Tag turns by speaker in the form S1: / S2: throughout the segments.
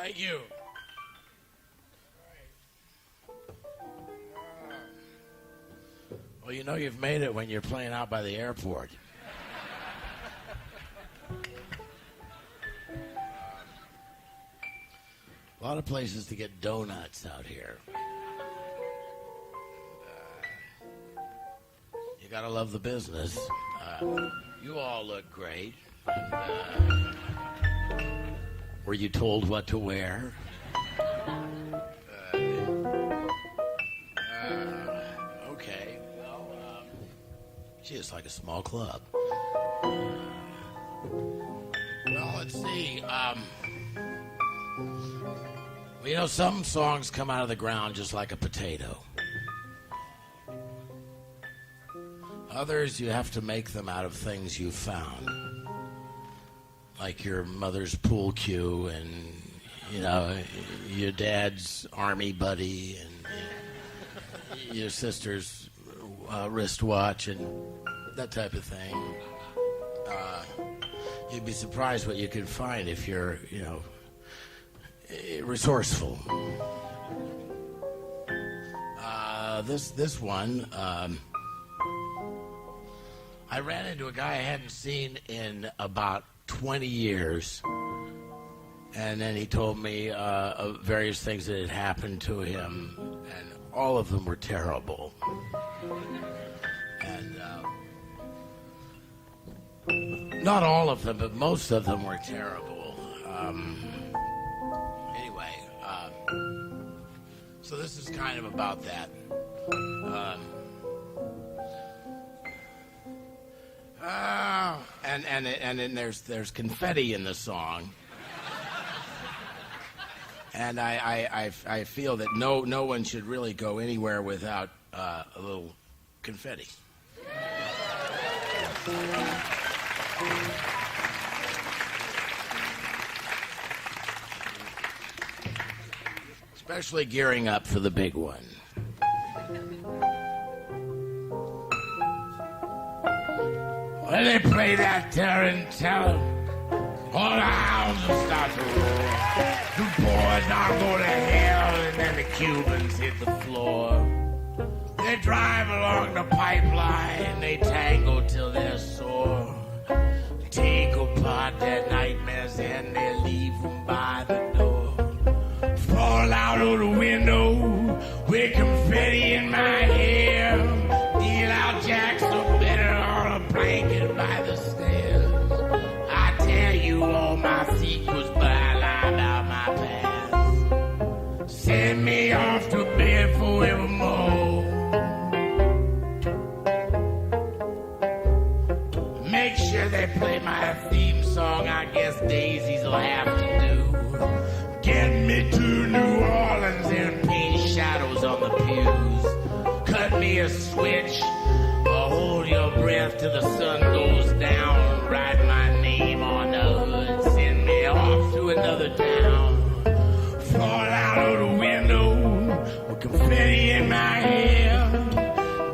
S1: Thank you. Well, you know you've made it when you're playing out by the airport. A lot of places to get donuts out here. You gotta love the business. You all look great. Were you told what to wear? Okay. Well, gee, it's like a small club. Well, let's see. You know, some songs come out of the ground just like a potato. Others, you have to make them out of things you've found. Like your mother's pool cue and, you know, your dad's army buddy and your sister's wristwatch and that type of thing. You'd be surprised what you could find if you're, you know, resourceful. This one, I ran into a guy I hadn't seen in about 20 years, and then he told me of various things that had happened to him, and all of them were terrible. And not all of them, but most of them were terrible. Anyway, so this is kind of about that. And then there's confetti in the song, and I feel that no one should really go anywhere without a little confetti. Especially gearing up for the big one. When they play that tarantella, all the hounds will start to roar. The boys now go to hell, and then the Cubans hit the floor. They drive along the pipeline, they tango till they're sore. Take apart their nightmares and they leave them by the door. Fall out of the window with confetti in my hair. Deal out jacks so better on a blanket by the stairs. I tell you all my secrets, but I lie about my past. Send me off to bed forevermore. Make sure they play my theme song, I guess daisies will have to do. Get me to New Orleans and paint shadows on the pews. Cut me a switch, or hold your breath till the sun goes down. Write my name on the hood, send me off to another town. Fall out of the window with confetti in my hair.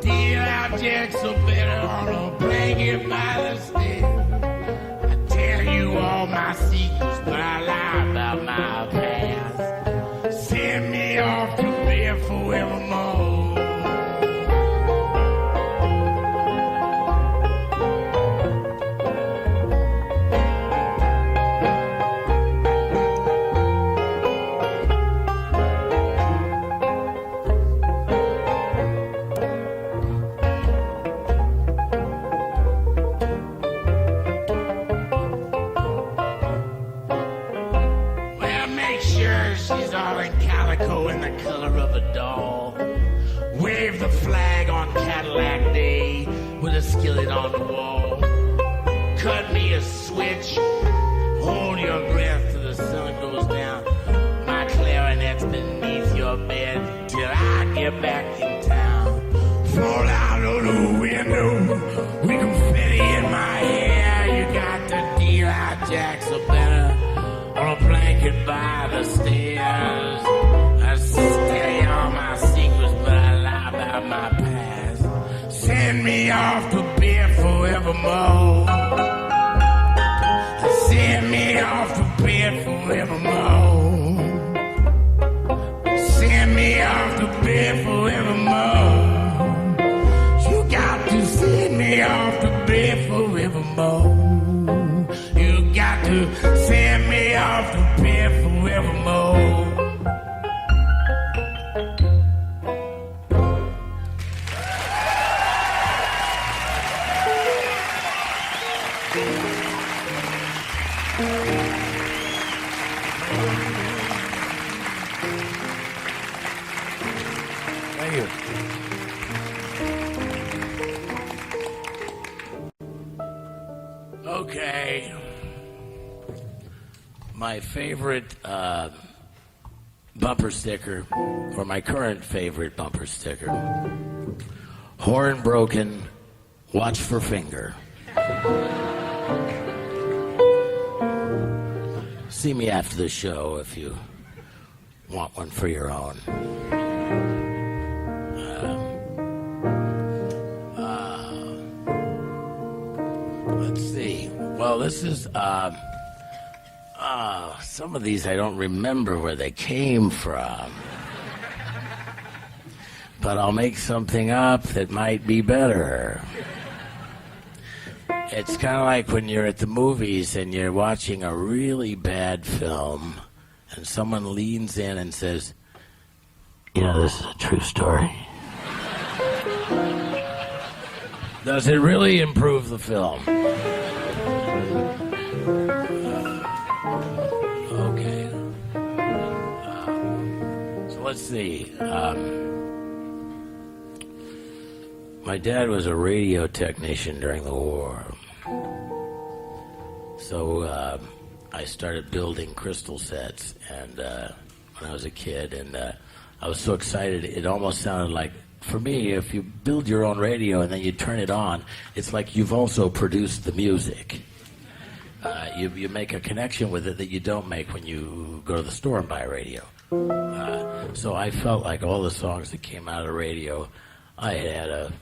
S1: Deal out jacks so better on a blanket by the stairs. I tell you all my secrets, but I lie about my past. Send me off to bed forevermore. She's all in calico in the color of a doll. Wave the flag on Cadillac Day with a skillet on the wall. Cut me a switch, hold your breath till the sun goes down. My clarinet's beneath your bed till I get back in town. Fall out of the window with confetti in my hair. You got to deal out jacks so better on a blanket by the stairs. I tell you all my secrets, but I lie about my past. Send me off to bed forevermore. Send me off to bed forevermore. forevermore. You got to send me off to bed forevermore. Thank you. Okay. My favorite bumper sticker, or my current favorite bumper sticker. Horn broken, watch for finger. See me after the show if you want one for your own. Let's see. Well, this is some of these I don't remember where they came from. But I'll make something up that might be better. It's kind of like when you're at the movies and you're watching a really bad film and someone leans in and says, "You know, this is a true story." Does it really improve the film? Okay. So let's see. My dad was a radio technician during the war. So I started building crystal sets and when I was a kid, and I was so excited. It almost sounded like, for me, if you build your own radio and then you turn it on, it's like you've also produced the music. You make a connection with it that you don't make when you go to the store and buy a radio. So I felt like all the songs that came out of the radio, I had a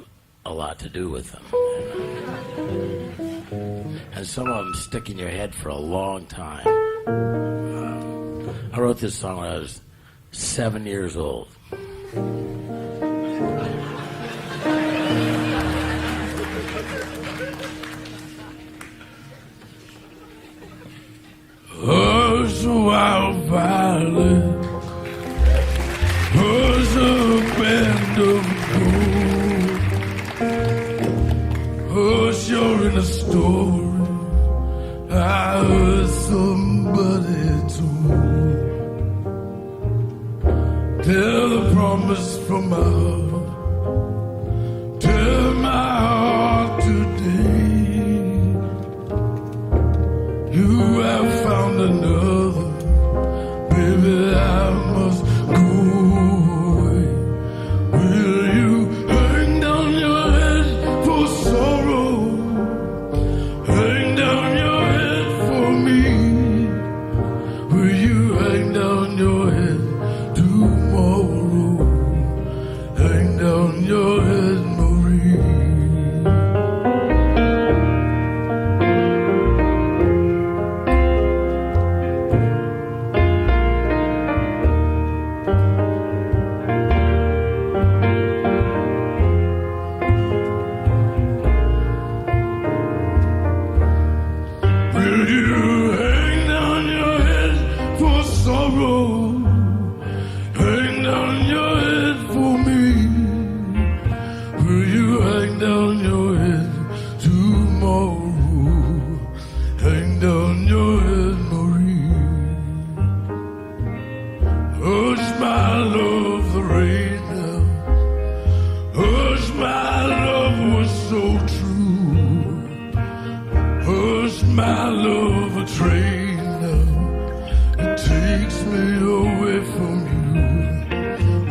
S1: lot to do with them. And some of them stick in your head for a long time. I wrote this song when I was 7 years old. Hush, wild violet, hush, a band of gold. Hush, you're in a story I heard somebody told. Tell the promise from my heart, tell my heart today. You have found another, baby, I must go away. Will you hang down your head for sorrow? Hang down your head for me. Will you hang down your head tomorrow? Hang down your head, Marie. Will you hang down your head for sorrow? Hang down your head for me. Will you hang down your head tomorrow? Hang down your head, Marie. Hush, my love, the rain now. Hush, my love was so true. Hush, my love, a train now. It takes me away from you.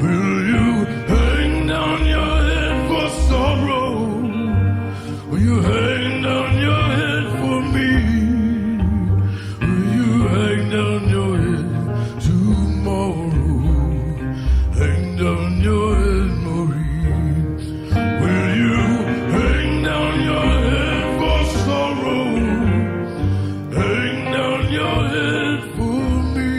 S1: Will you hang down your head for sorrow? Will you hang down your head for me? Will you hang down your head tomorrow? Hang down your head, Marie. Will you hang down your head for sorrow? Hang down your head for me.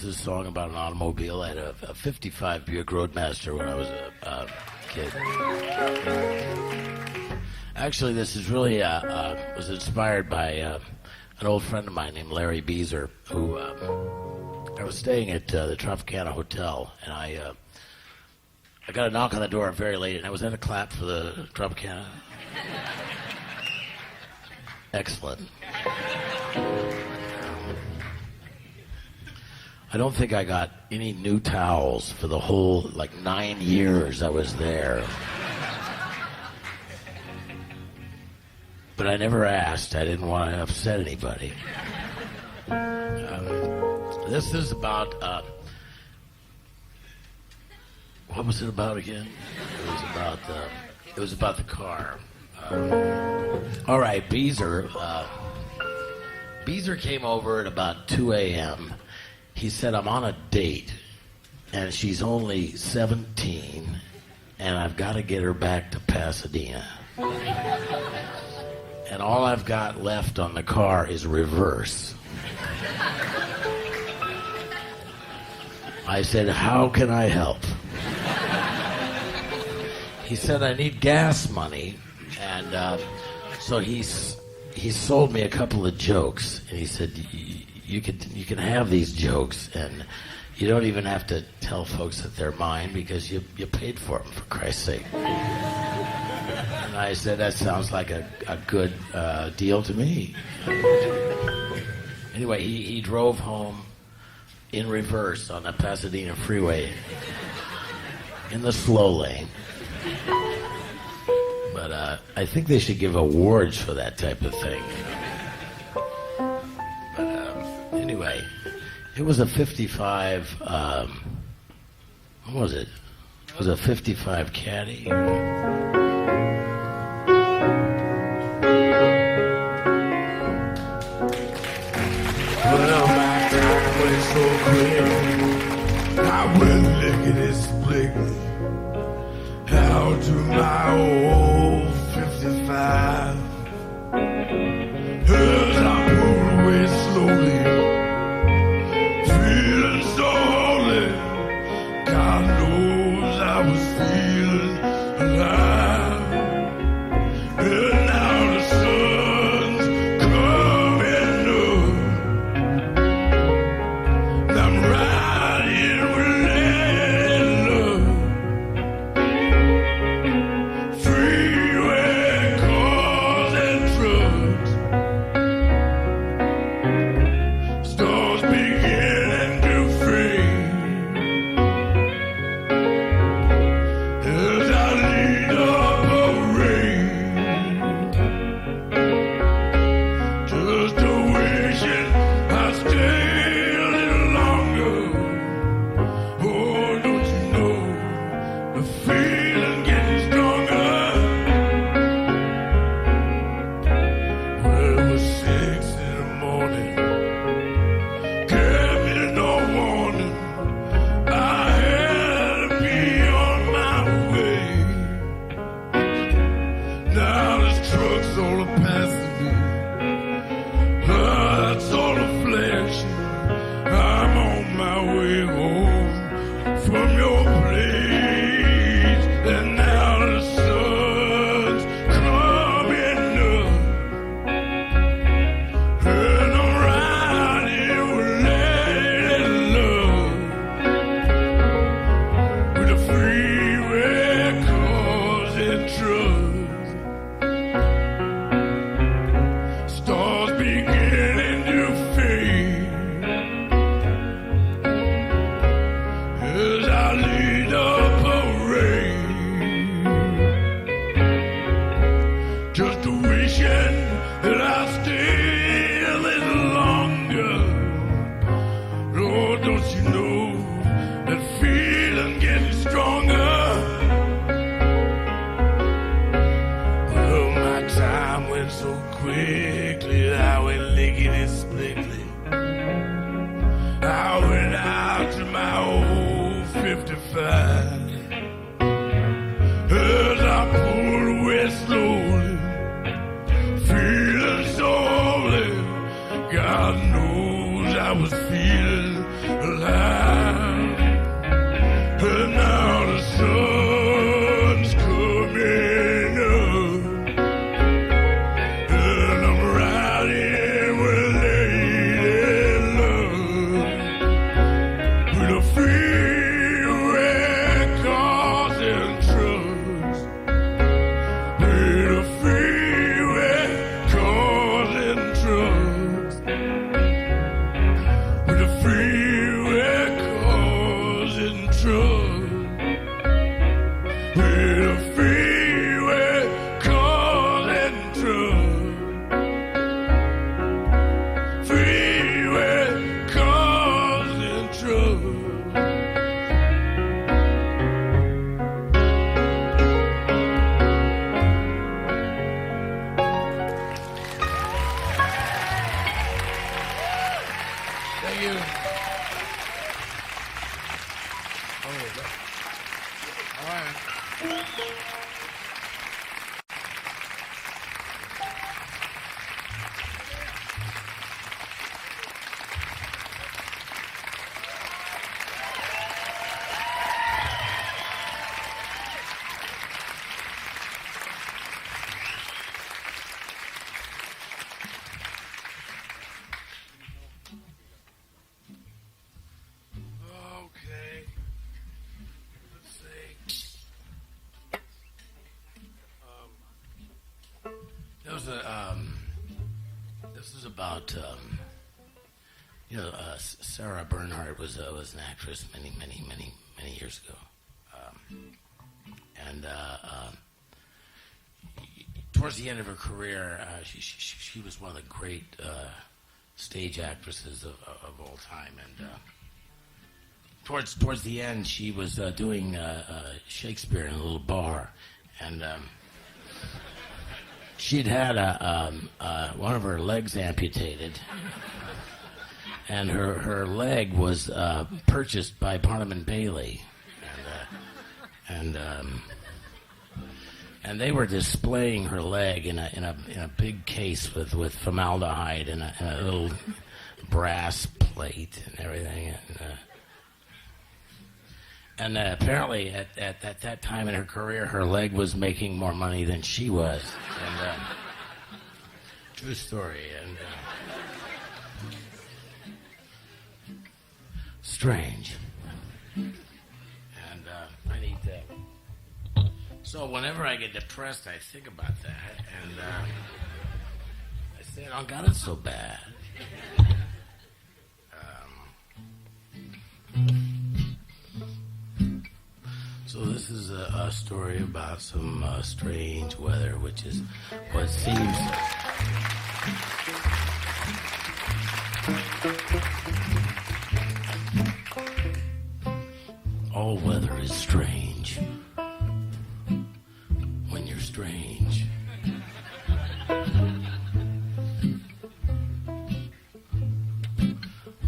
S1: This is a song about an automobile. I had a 55 Buick Roadmaster when I was a kid. Actually, this is really was inspired by an old friend of mine named Larry Beezer, who I was staying at the Tropicana Hotel, and I got a knock on the door very late, and I was at a clap for the Tropicana. Excellent. I don't think I got any new towels for the whole, 9 years I was there. But I never asked. I didn't want to upset anybody. This is about, what was it about again? It was about the car. All right, Beezer came over at about 2 a.m. He said, I'm on a date, and she's only 17, and I've got to get her back to Pasadena. And all I've got left on the car is reverse. I said, how can I help? He said, I need gas money, and so he sold me a couple of jokes, and he said, you can have these jokes, and you don't even have to tell folks that they're mine because you paid for them, for Christ's sake. And I said, that sounds like a good deal to me. Anyway, he drove home in reverse on the Pasadena freeway in the slow lane. But I think they should give awards for that type of thing. Anyway, it was a 55, what was it? It was a 55 Caddy.
S2: Well, my time went so quick. I went lickety-split out to my old 55. As I pulled away slowly, feeling so holy. God knows I was feeling alive. And now the sun's coming up. I'm riding with love. Freeway cars and trucks. Stars beginning to fade as I lean up with a freeway causing trucks. With a freeway causing trucks. With a freeway causing trucks. With a freeway causing trucks. Freeway causing trouble.
S1: Thank you. All right.
S2: Okay. Let's see.
S3: This is about Sarah Bernhardt was an actress many years ago, and towards the end of her career, she was one of the great stage actresses of all time, and towards the end, she was doing Shakespeare in a little bar, and she'd had one of her legs amputated, and her leg was purchased by Barnum & Bailey, and they were displaying her leg in a big case with formaldehyde and a little brass plate and everything. And apparently, at that time in her career, her leg was making more money than she was. And true story. And strange. And I need to. So whenever I get depressed, I think about that, and I say, "Oh God, it's so bad." So this is a story about some strange weather, which is what seems... All weather is strange when you're strange.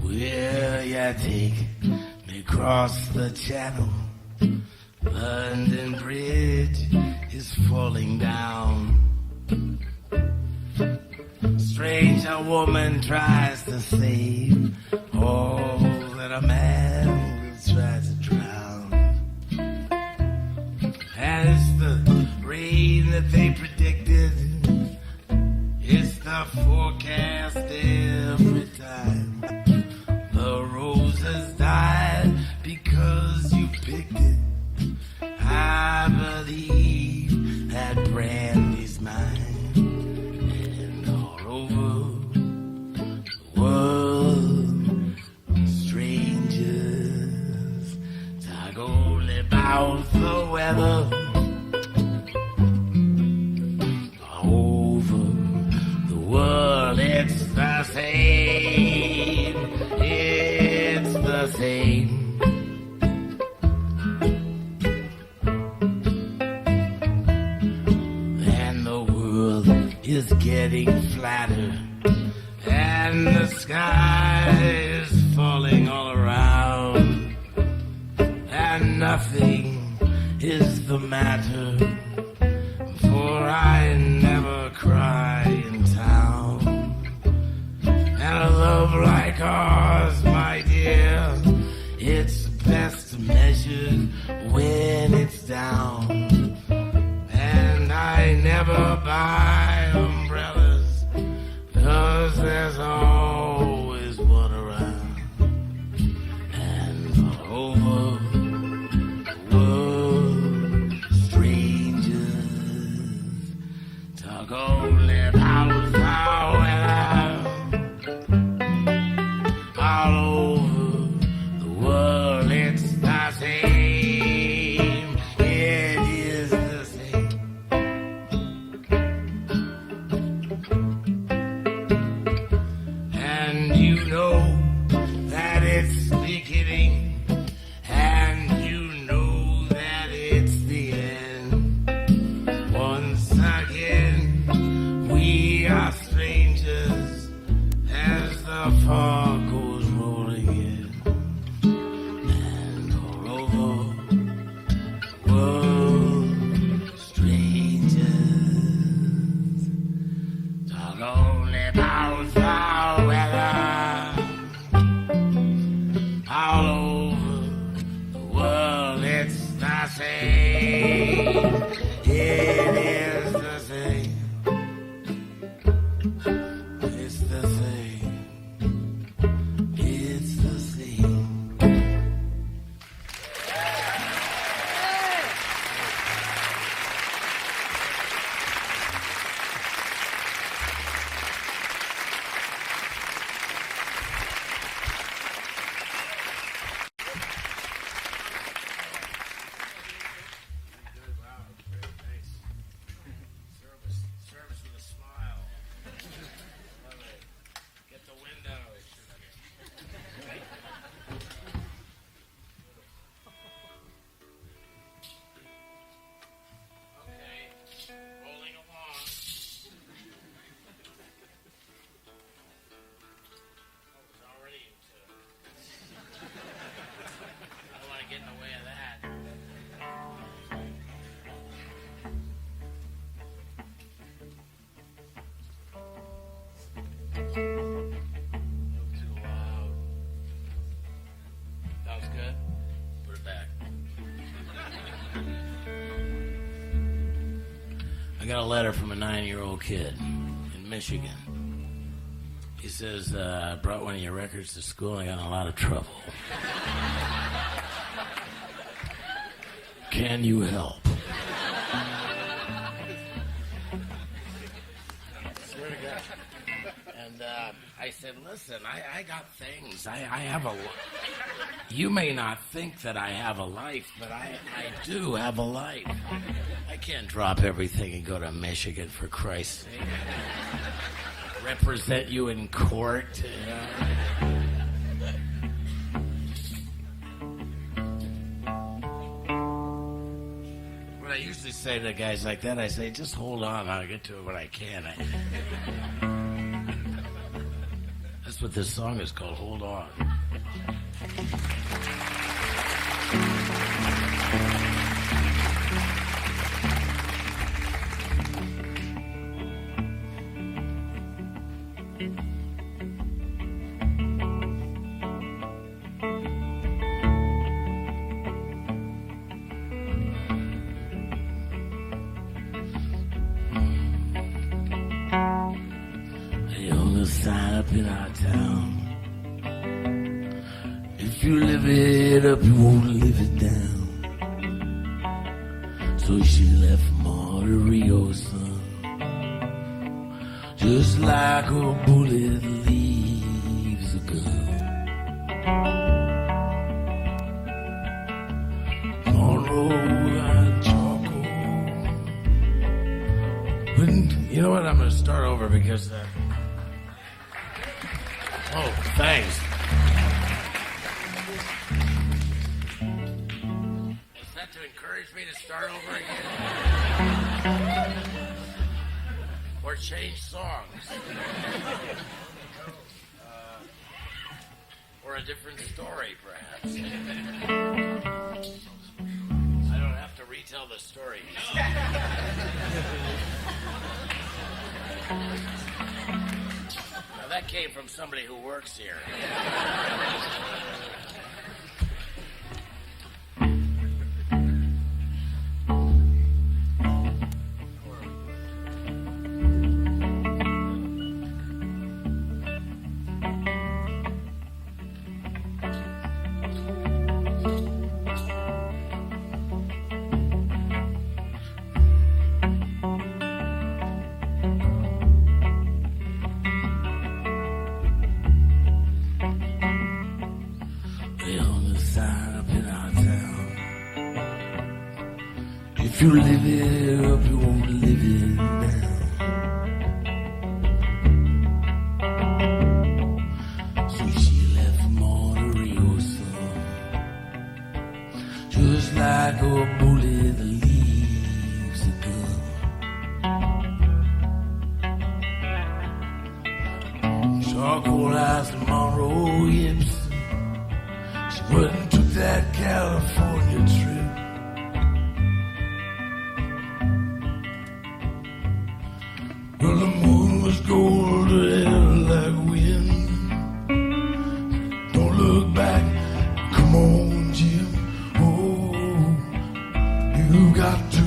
S3: Will ya take me across the channel? London Bridge is falling down. Strange a woman tries to save all that a man will try to drown. As the rain that they predicted, it's the forecast every time. The roses died because you picked it. I believe that Brandy's mine, and all over the world, strangers talk only about the weather. All over the world, it's the same. It's the same. Is getting flatter, and the sky is falling all around, and nothing is the matter, for I never cry in town. And a love like ours, my dear, it's best measured when it's down. And I never buy umbrellas, 'cause there's always one around. And over the world, strangers talk only about foul weather. All over the world, it's the same. It is the same. And you know that it's beginning, and you know that it's the end. Once again, we are strangers as the fog goes rolling in, and all over the world, strangers talk only about foul weather. All over the world, it's the same. It is the same. It's the same. It's the same. Service with a smile. Love it. Get the window. Okay, rolling along. Oh, it's already into. I don't want to get in the way of that. Too loud. That was good. Put it back. I got a letter from a 9-year-old kid in Michigan. He says, I brought one of your records to school and I got in a lot of trouble. Can you help? Swear to God. And I said, listen, I got things. I have a... You may not think that I have a life, but I do have a life. I can't drop everything and go to Michigan, for Christ's sake. Represent you in court, you know? What I usually say to guys like that, I say, just hold on, I'll get to it when I can. That's what this song is called, Hold On. Sign up in our town. If you live it up, you won't live it down. So she left Monterey, son, just like a bullet leaves a gun. Monroe and charcoal. But you know what? I'm going to start over because... Oh, thanks. Is that to encourage me to start over again? Or change songs? Or a different story, perhaps? I don't have to retell the story. Now that came from somebody who works here.
S1: sign up in our town. If you live it up, you won't live it down. So she left Monterey, son, just like a bullet that leaves a gun. Charcoal eyes and Monroe hips. She went and took that California trip. Well, the moon was golden like wind. Don't look back, come on, Jim. Oh, you got to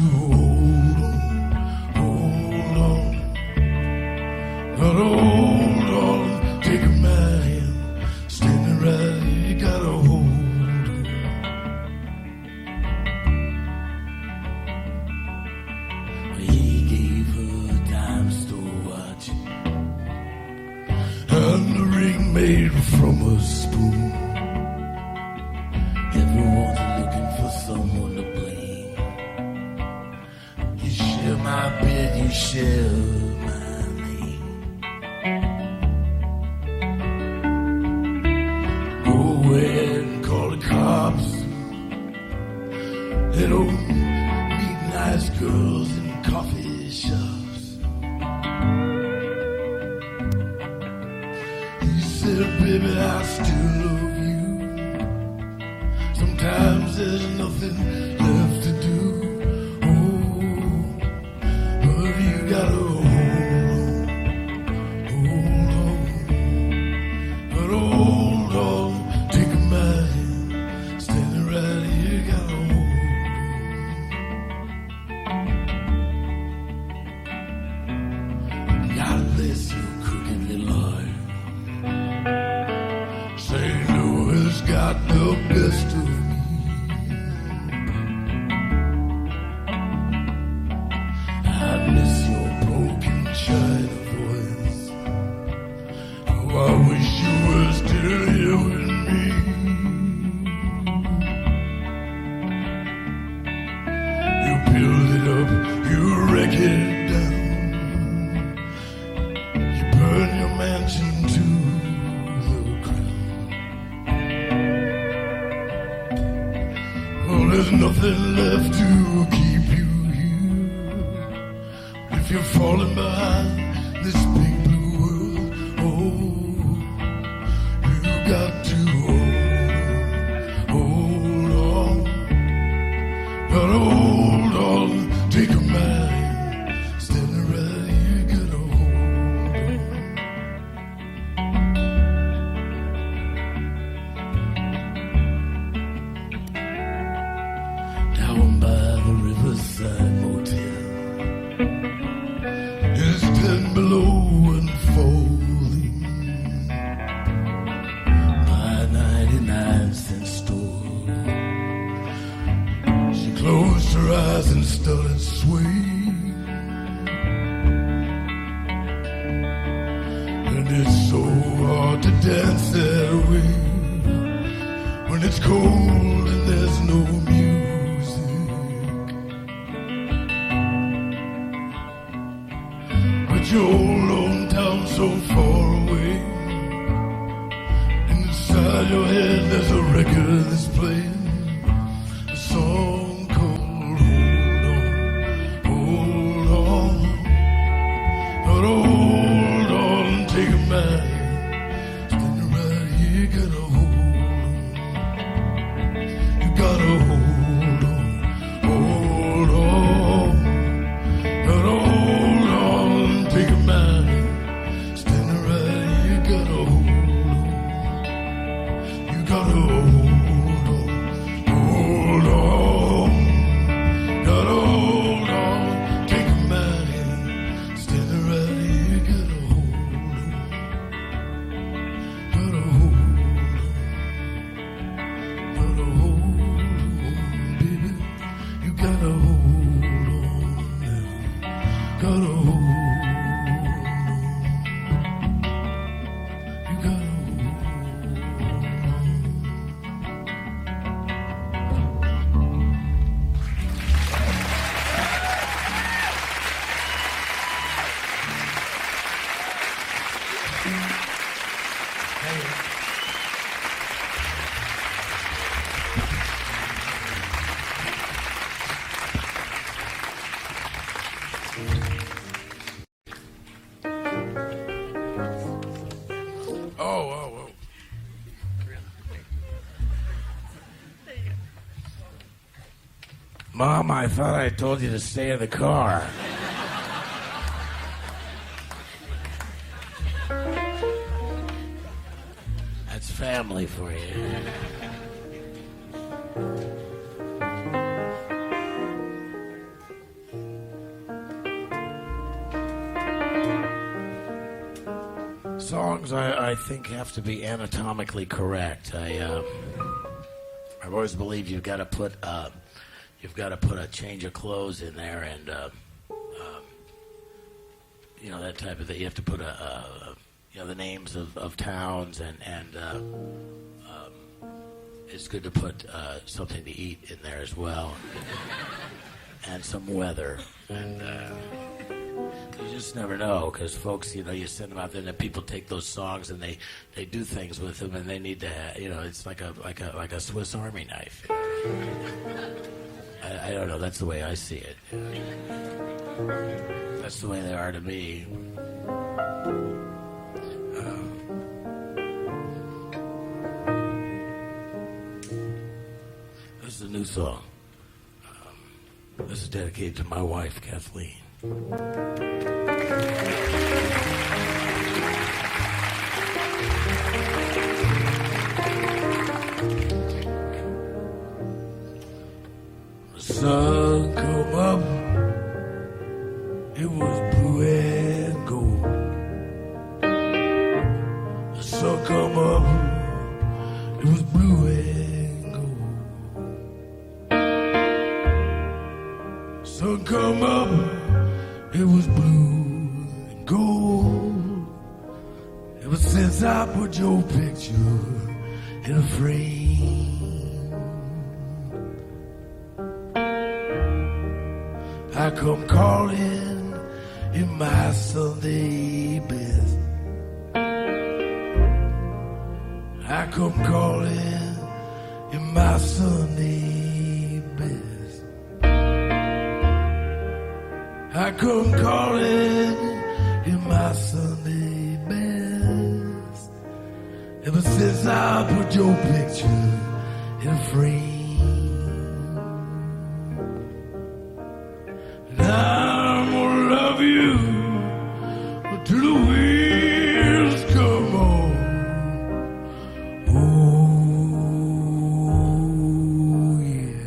S1: hold on. Gotta hold on, take a man, standing right here, you gotta hold on. He gave her a dime store watch and a ring made from a spoon. Everyone's looking for someone to blame. You share my bed, you share my name. Go ahead and call the cops. They don't need nice girls in coffee shops. He said, baby, I still love you. Sometimes there's nothing left to do. Oh, but you gotta hold on. But hold on, take a mind, standing right here, you gotta hold on. God bless you, crooked little heart. St. Louis got the best of me. I miss your broken China voice. Oh, I wish you were still here with me. You build it up, you wreck it down. You burn your mansion to the ground. Oh, there's nothing left to keep you here. If you're falling behind this big blue world, oh, you got to hold on. Gotta hold on, take a mind, standing right here, you gotta hold on. Down by the riverside motel, it's 10 below and falling. My 99-cent store. She closed her eyes and started swaying. And it's so hard to dance that way when it's cold and there's no music. But your lone town so far away, and inside your head there's a record that's playing a song called Hold On. But hold on, take a mind, standing right here, you gotta hold on. You gotta hold on, hold on. But hold on, take a mind, standing right here, you gotta hold on. You gotta hold on, Mom, I thought I told you to stay in the car.
S3: That's family for you. Songs, I think, have to be anatomically correct. I've always believed you've got to put a change of clothes in there, and that type of thing. You have to put the names of towns, and it's good to put something to eat in there as well, and some weather, and. You just never know, because folks, you send them out there, and then people take those songs and they do things with them, and they need to, it's like a Swiss Army knife. I don't know. That's the way I see it. That's the way they are to me. This is a new song. This is dedicated to my wife, Kathleen. The sun come up, it was blue and gold. The sun come up, it was blue and gold. Sun come up, it was blue and gold. Ever since I put your picture in a frame, I come calling in my Sunday best. I come calling in my Sunday best. I come calling in my Sunday best. Ever since I put your picture in a frame. And I'm gonna love you until the wheels come on. Oh, yeah.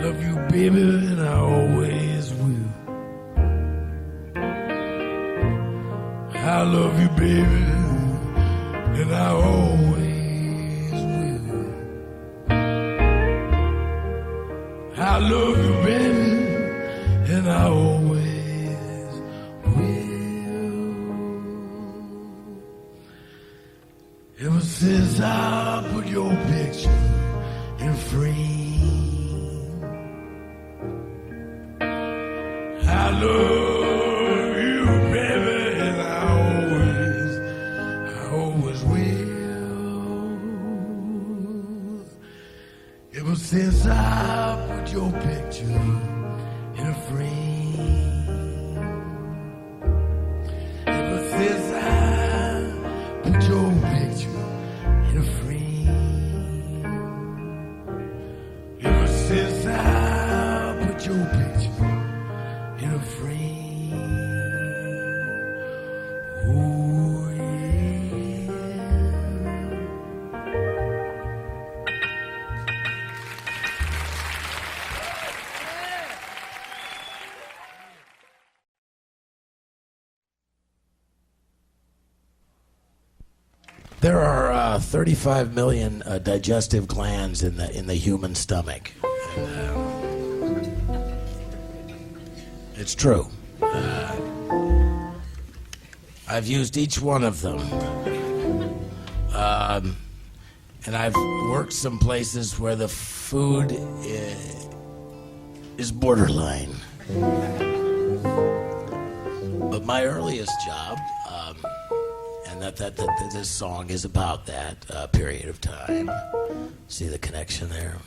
S3: Love you, baby, and I always will. I love you, baby, and I always will. I love you, baby, and I always will. Ever since I put your picture in a frame, I love you, baby, and I always will. Ever since I put your picture in a frame, ever since I put your picture in a frame, ever since I put your picture in a frame. Oh, yeah. There are 35 million digestive glands in the human stomach. And, it's true. I've used each one of them. And I've worked some places where the food is borderline. But my earliest job, and that this song is about that period of time. See the connection there?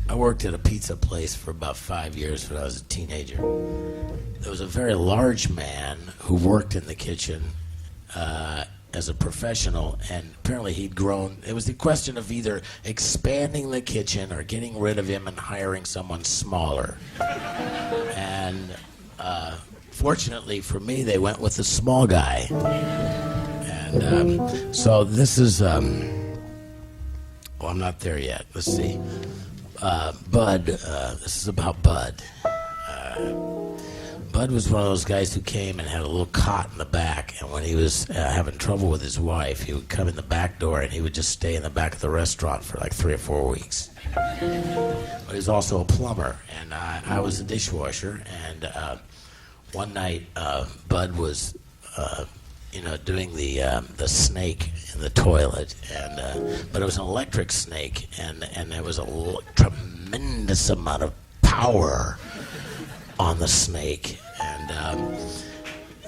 S3: I worked at a pizza place for about 5 years when I was a teenager. There was a very large man who worked in the kitchen as a professional, and apparently he'd grown. It was the question of either expanding the kitchen or getting rid of him and hiring someone smaller. And fortunately for me, they went with the small guy. And so this is, I'm not there yet. Let's see. Bud, this is about Bud. Bud was one of those guys who came and had a little cot in the back, and when he was having trouble with his wife, he would come in the back door and he would just stay in the back of the restaurant for like 3 or 4 weeks. But he was also a plumber, and I was a dishwasher, and one night Bud was doing the snake in the toilet, and but it was an electric snake, and there was a tremendous amount of power on the snake,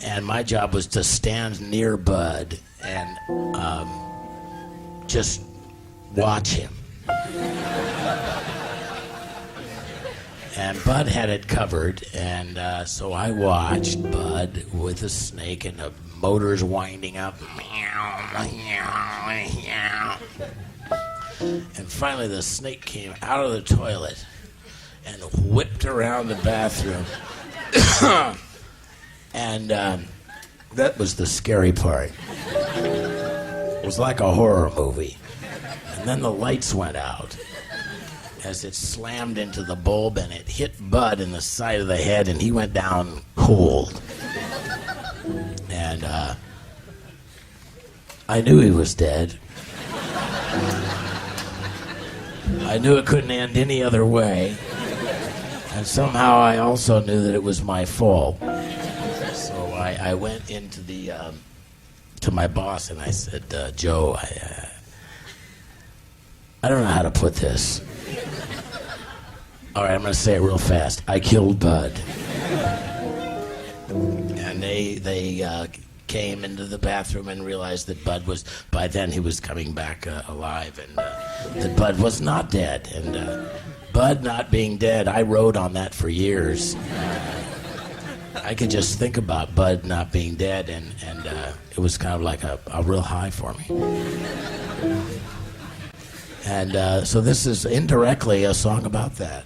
S3: and my job was to stand near Bud and just watch him. And Bud had it covered, and so I watched Bud with the snake, and the motor's winding up. And finally the snake came out of the toilet and whipped around the bathroom. And that was the scary part. It was like a horror movie. And then the lights went out as it slammed into the bulb, and it hit Bud in the side of the head, and he went down cold. And I knew he was dead. I knew it couldn't end any other way. And somehow I also knew that it was my fault. So I went into to my boss and I said, Joe, I don't know how to put this. All right, I'm going to say it real fast. I killed Bud. And they came into the bathroom and realized that Bud was, by then he was coming back alive, and that Bud was not dead. And Bud not being dead, I wrote on that for years. I could just think about Bud not being dead, and it was kind of like a real high for me. And so this is indirectly a song about that.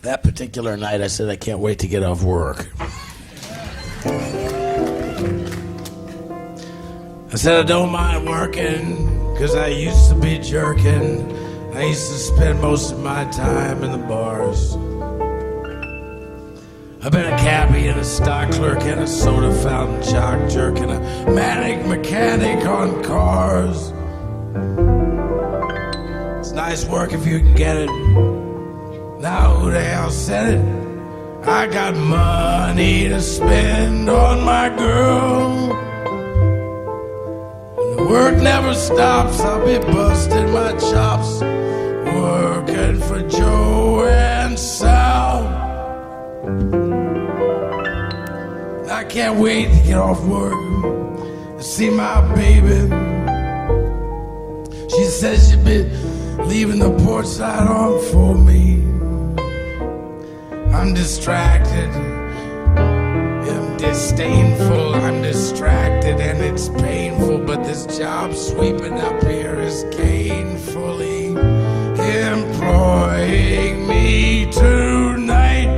S3: That particular night, I said, I can't wait to get off work. I said, I don't mind working, 'cause I used to be jerking. I used to spend most of my time in the bars. I've been a cabbie and a stock clerk and a soda fountain jock jerk and a manic mechanic on cars. It's nice work if you can get it. Now who the hell said it? I got money to spend on my girl. When the work never stops, I'll be busting my chops, working for Joe and Sal. I can't wait to get off work to see my baby. She says she'll be leaving the porch light on for me. I'm distracted, I'm disdainful, I'm distracted and it's painful, but this job sweeping up here is gainfully employing me tonight.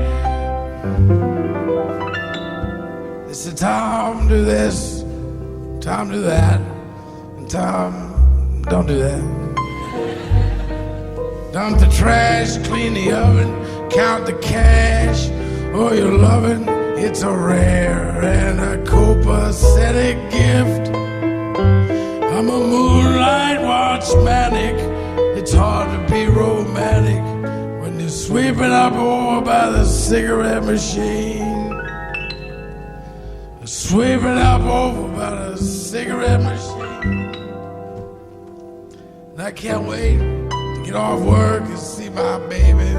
S3: They said, Tom, do this, Tom, do that, and Tom, don't do that. Dump the trash, clean the oven, count the cash. Oh, you're loving, it's a rare and a copacetic
S2: big gift. I'm a moonlight watch manic. It's hard to be romantic when you're sweeping up over by the cigarette machine. Sweeping up over by the cigarette machine. And I can't wait to get off work and see my baby.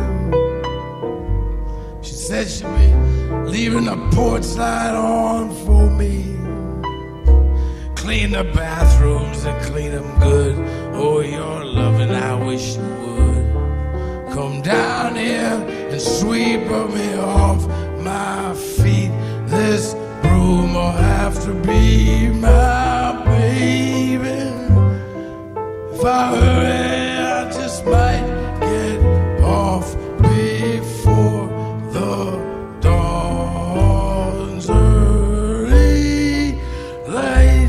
S2: She said she'd be leaving the porch light on for me. Clean the bathrooms and clean them good. Oh, you're loving, I wish you would. Come down here and sweep me off my feet. This room will have to be my baby. If I hurry, I just might get off before the dawn's early light.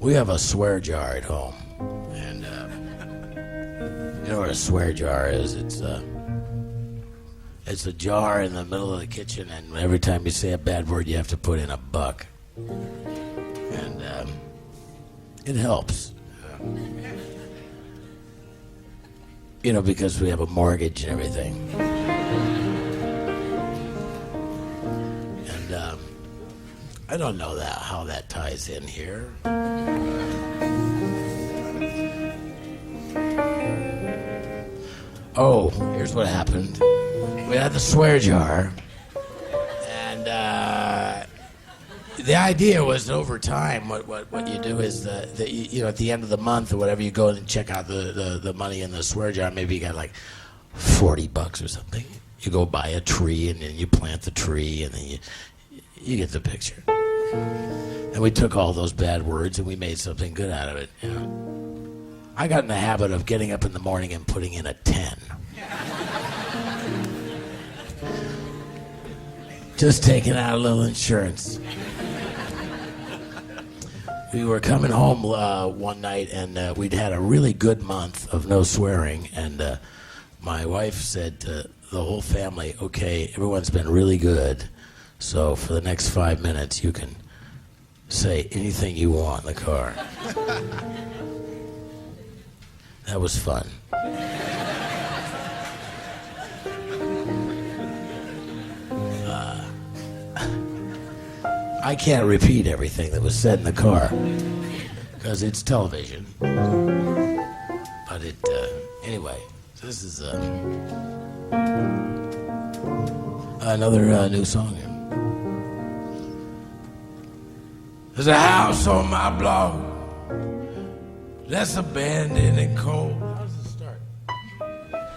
S3: We have a swear jar at home, and you know what a swear jar is? It's a jar in the middle of the kitchen, and every time you say a bad word, you have to put in $1, and it helps. You know, because we have a mortgage and everything. And I don't know how that ties in here. Oh, here's what happened. We had the swear jar, and the idea was over time, what you do is that you know, at the end of the month or whatever, you go and check out the money in the swear jar. Maybe you got like $40 or something. You go buy a tree, and then you plant the tree, and then you get the picture. And we took all those bad words and we made something good out of it. You know? I got in the habit of getting up in the morning and putting in a 10. Just taking out a little insurance. We were coming home one night, and we'd had a really good month of no swearing, and my wife said to the whole family, okay, everyone's been really good, so for the next 5 minutes you can say anything you want in the car. That was fun. I can't repeat everything that was said in the car because it's television. But anyway, this is another new song here.
S2: There's a house on my block that's abandoned and cold.
S3: How does it start?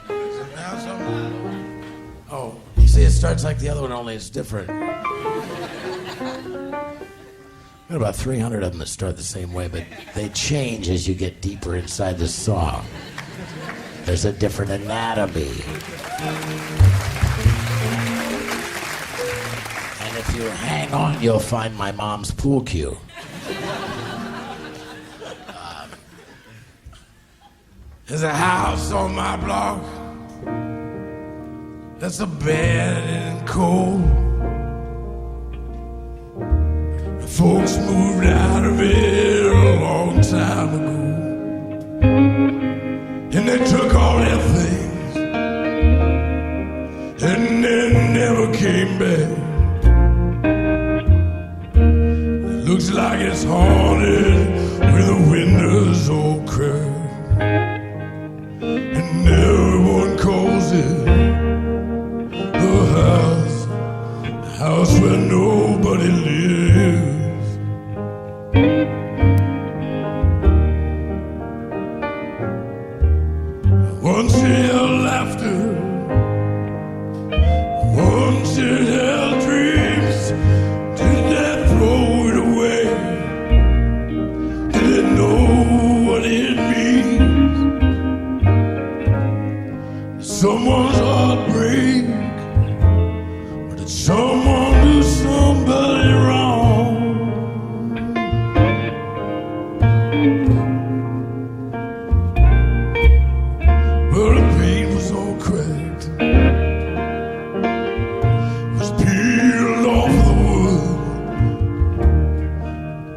S2: There's a house on my block.
S3: Oh, you see, it starts like the other one, only it's different. Got about 300 of them that start the same way, but they change as you get deeper inside the song. There's a different anatomy. And if you hang on, you'll find my mom's pool cue.
S2: There's a house on my block that's abandoned and cold. The folks moved out of it a long time ago, and they took all their things, and they never came back. It looks like it's haunted with the windows all cracked. And everyone calls it the house where nobody lives. Once it held laughter, once it held dreams, did they throw it away? Did it know someone's heart break? Or did someone do somebody wrong? Well, the paint was all cracked, was peeled off the wood.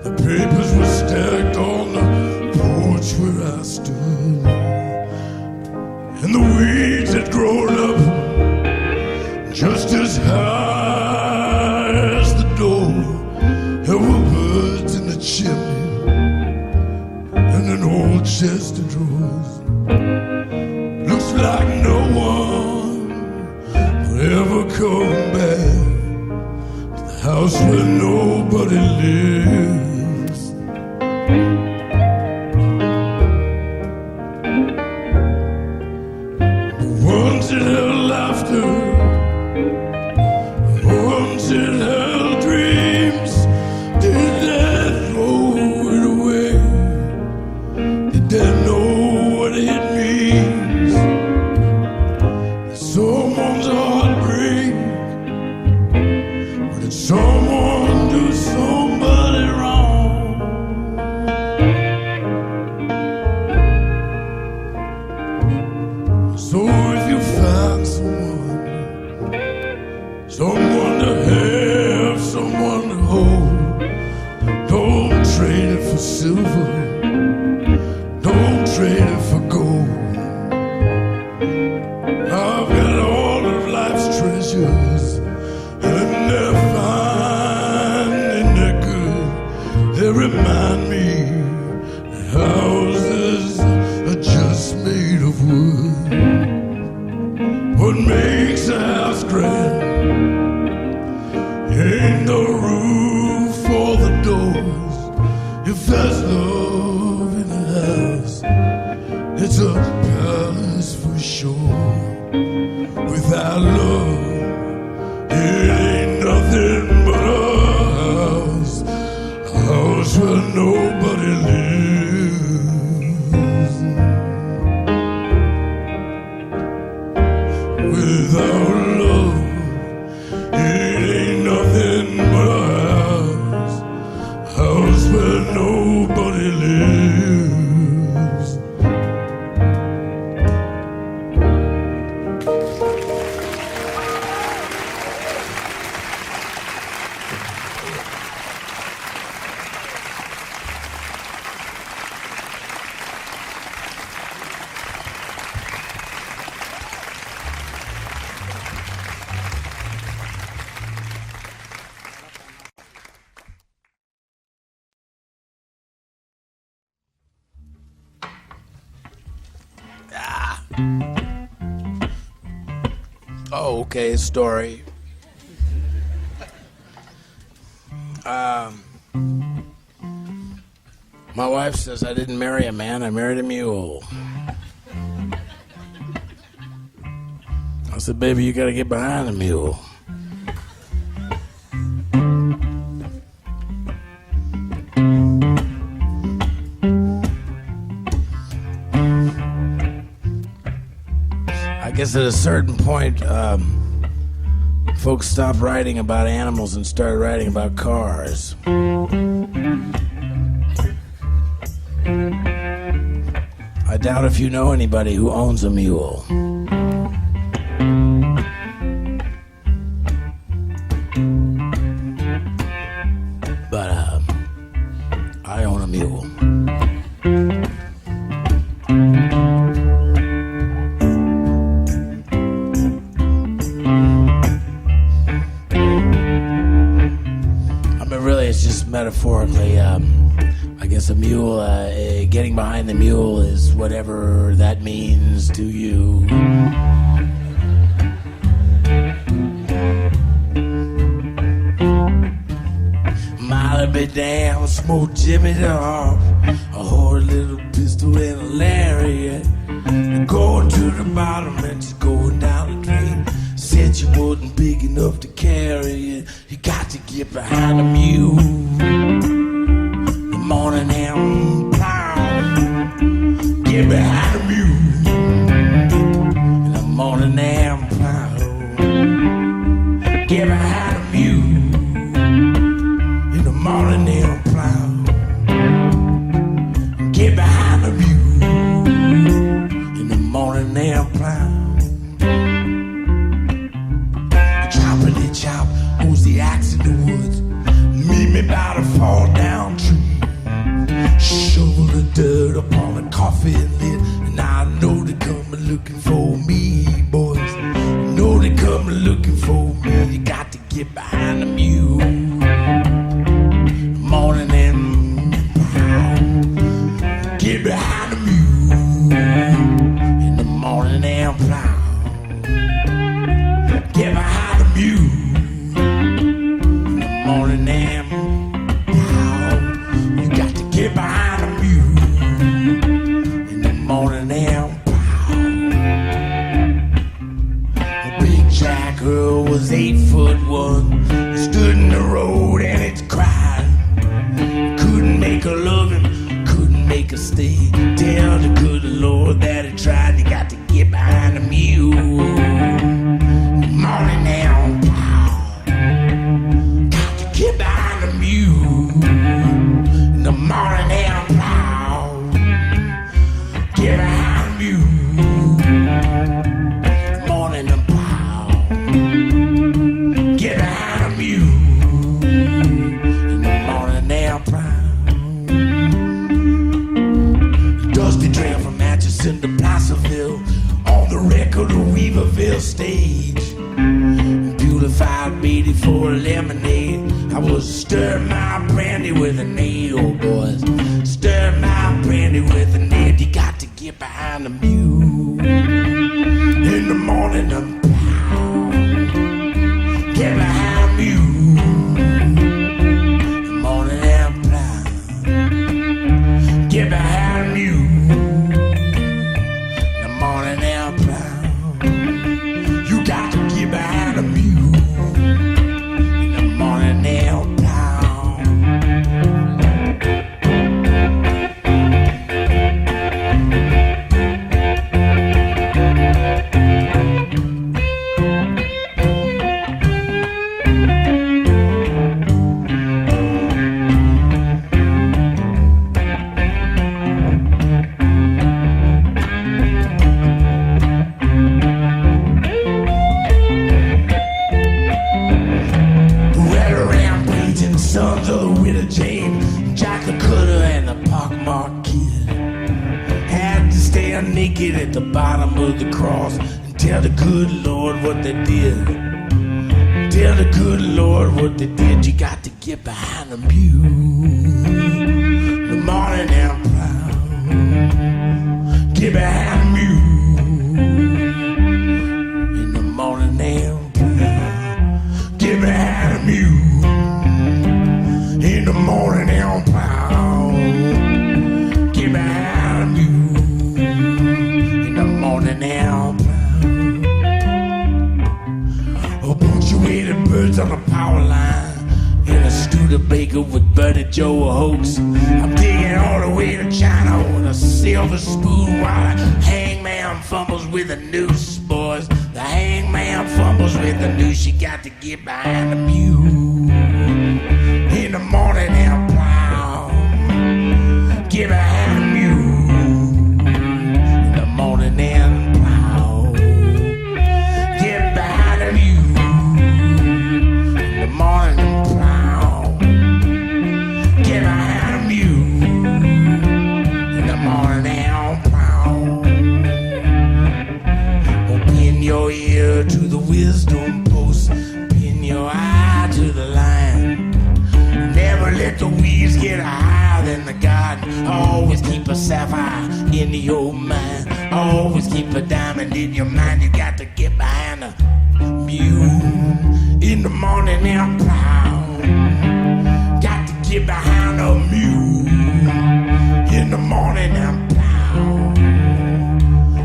S2: The papers were stacked on the porch where I stood, and the weeds had grown up just as high as the door. There were birds in the chimney and an old chest of drawers. Looks like no one will ever come back to the house where nobody lives. Once it held laughter, once it held dreams. Did they throw it away? Did they know what it means? Did someone's heart break? Or did someone do somebody wrong? So if you find someone to have, someone to hold, don't trade it for silver, don't trade it for gold. I've got all of life's treasures, and they're fine and they're good. They remind me that houses are just made of wood. What makes a house grand ain't the roof or the doors. If there's love in a house, it's a palace for sure. Without love, it ain't nothing but a house where nobody lives. Without love, it ain't nothing but a house where nobody lives. Oh, okay, story. My wife says I didn't marry a man, I married a mule. I said, baby, you gotta get behind the mule. I guess at a certain point, folks stopped writing about animals and started writing about cars. I doubt if you know anybody who owns a mule. But I own a mule. Metaphorically, I guess a mule, getting behind the mule is whatever that means to you. Molly be damn, smoke Jimmy off, a horrid little pistol and a lariat. Going to the bottom and just going down the drain. Said you wasn't big enough to carry it. You got to get behind the mule. The morning and plow. Get behind the mule. In the morning morning and plow. Get behind a mule in the morning and plow. Get behind a mule in the morning and plow. Choppity chop goes the axe in the woods. Meet me by the fall down tree. Shovel the dirt upon the coffin lid. And I know they come looking for me, boys. Know they come looking for me. You got to get behind the mule. Morning and plow. Get behind the mule in the morning and plow. Get behind the mule in the morning and plow. You got to get behind the mule in the morning and plow. A big Jack Earl was 8'1". Stood in the road and it's cried. Couldn't make her love him, couldn't make her stay. Tell the good Lord that he tried. You got to get behind the mule. Morning and plow. Got to get behind the mule in the morning and plow. Get behind the mule, morning and plow. Get behind the mule in the morning and plow. Dusty trail from Atchison to Placerville, on the record of Weaverville stage. Beautified baby for a lemonade. I was stirring my brandy with a nail, boys. Stir my brandy with a nail. You got to get behind the mule in the morning and plow. Get behind the mule in the morning and plow. Get behind the mule in the morning and plow. You got to get behind the mule in the morning and plow. Sons of the Widow Jane, Jack the Cutter and the Pockmarked Kid had to stand naked at the bottom of the cross and tell the good Lord what they did. Tell the good Lord what they did. You got to get behind the mule the morning and plow. Get behind the mule in the morning and plow. Get behind the mule in the morning and plow. Get behind the mule in the morning and plow. A bunch of weighted birds on a power line in a Studebaker with Buddy Joe hoax. I'm digging all the way to China with a silver spoon while the hangman fumbles with a noose, boys. The hangman fumbles with the noose. You got to get behind the mule in the morning and plow. Get behind the mule in the morning and plow. Get behind the mule in the morning and plow. Get behind the mule in the morning and plow. Open your ear to the wisdom post. Pin your eye to the line. Never let the weeds get higher than the garden. Always keep a sapphire in your mind. Always keep a diamond in your mind. You got to get behind the mule in the morning and plow. Got to get behind the mule in the morning and plow.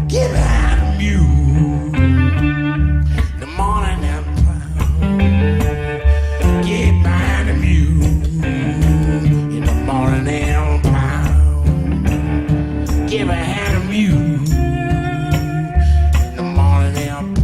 S2: Get behind the mule in the morning and plow. Get behind the mule in the morning and plow. Get behind the mule in the morning and plow.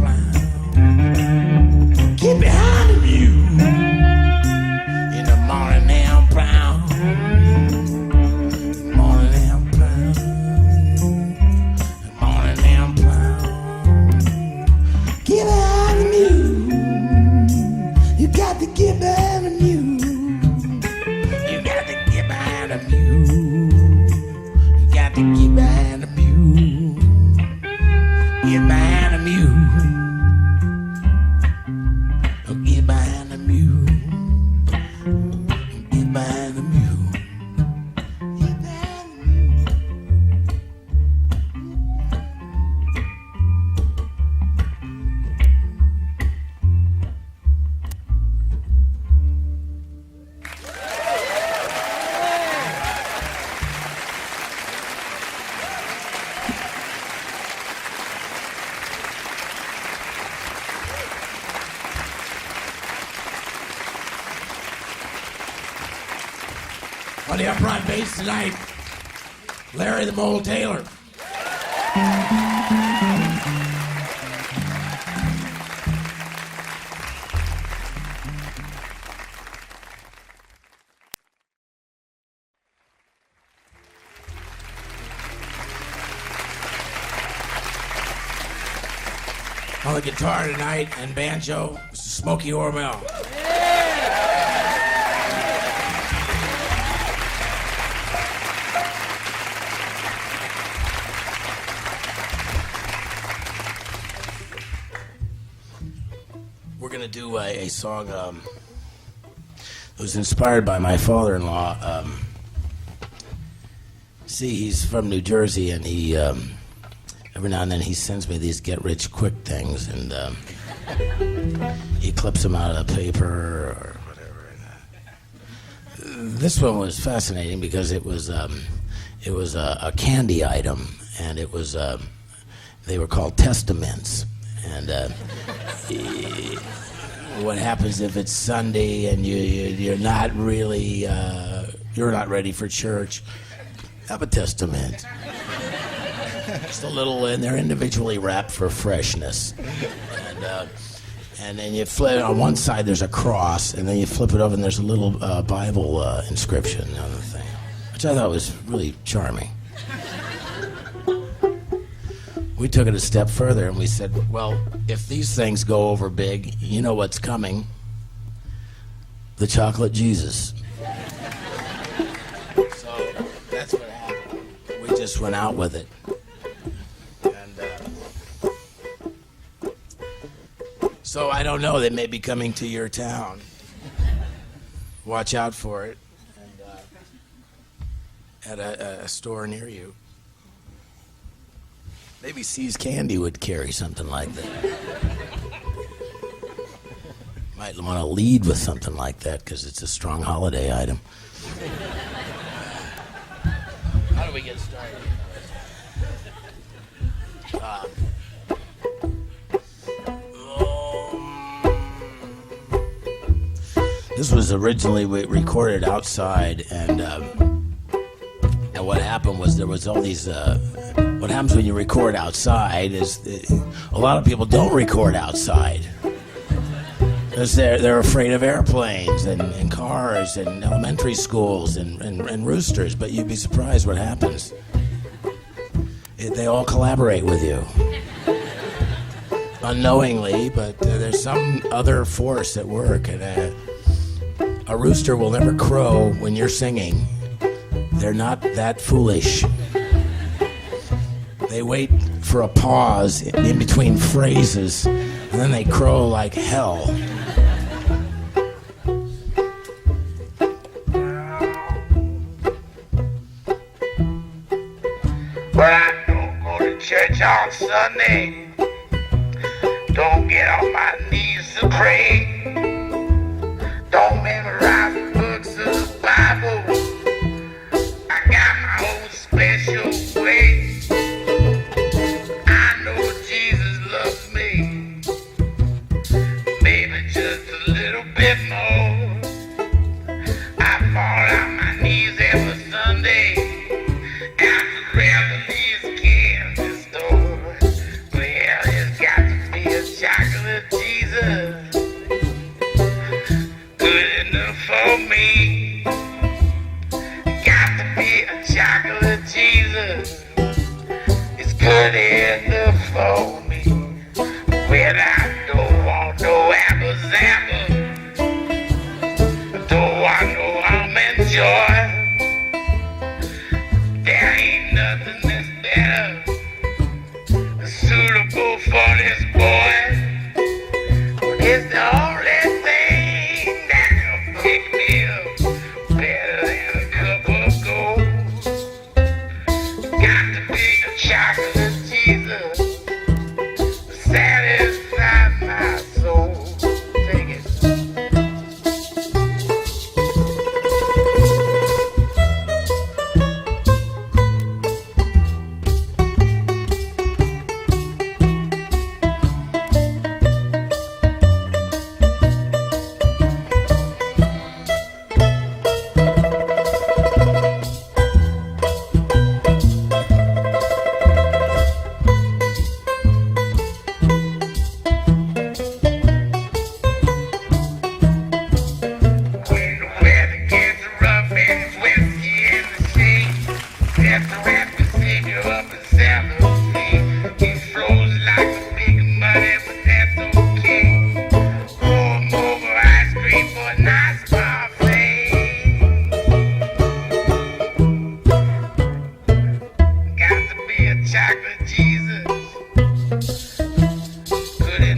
S2: On the upright bass tonight, Larry the Mole Taylor. On the guitar tonight and banjo, Mr. Smokey Hormel. We're going to do a song that was inspired by my father-in-law. He's from New Jersey, and he... every now and then he sends me these get-rich-quick things, and he clips them out of the paper or whatever. This one was fascinating because it was a candy item, and it was they were called Testaments. And what happens if it's Sunday and you're not really you're not ready for church? Have a Testament. Just a little, and they're individually wrapped for freshness. And then you flip on one side, there's a cross, and then you flip it over, and there's a little Bible inscription on the thing, which I thought was really charming. We took it a step further, and we said, well, if these things go over big, you know what's coming? The chocolate Jesus. So that's what happened. We just went out with it. So I don't know, they may be coming to your town. Watch out for it, and at a store near you. Maybe See's Candy would carry something like that. Might want to lead with something like that because it's a strong holiday item. How do we get started? This was originally recorded outside, and what happened was there was all these. What happens when you record outside is a lot of people don't record outside because they're afraid of airplanes and cars and elementary schools and roosters. But you'd be surprised what happens. They all collaborate with you. Unknowingly, but there's some other force at work, and a rooster will never crow when you're singing. They're not that foolish. They wait for a pause in between phrases, and then they crow like hell.
S1: But I don't go to church on Sunday. Don't get on my knees to pray. Don't memorize the books of the Bible. I got my own special way. I know Jesus loves me. Maybe just a little bit more. I fall on my knees every Sunday. After grabbing these candy stores. Well, it's got to be a chocolate Jesus.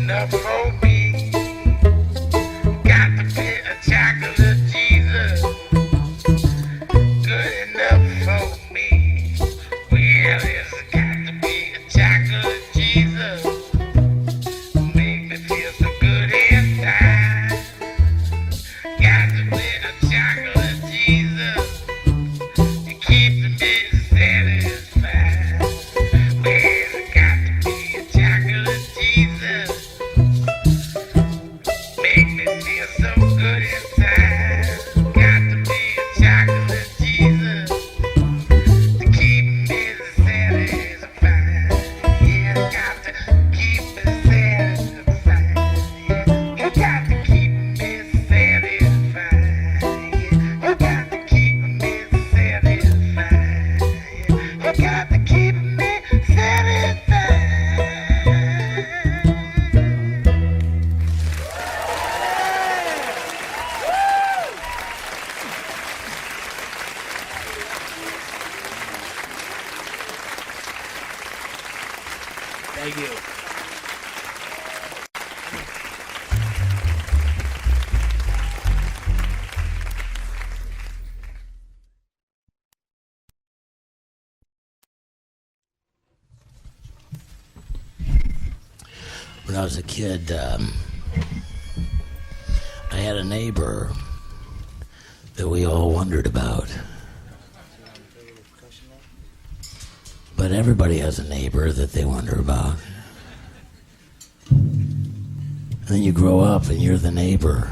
S1: enough for me. Got to be a chocolate Jesus. Good enough for me. Well, it's got to be a chocolate Jesus. Make me feel so good inside. Got to be a chocolate Jesus. You keep me satisfied. Well, it's got to be a chocolate Jesus. Make me feel so good inside. Got to be a chocolate Jesus to keep me satisfied. Yeah, got to keep me satisfied. Yeah, you got to keep me satisfied. Yeah, you got to keep me satisfied. Yeah, you got to keep me satisfied.
S3: Thank you. When I was a kid, I had a neighbor that we all wondered about. But everybody has a neighbor that they wonder about. And then you grow up and you're the neighbor.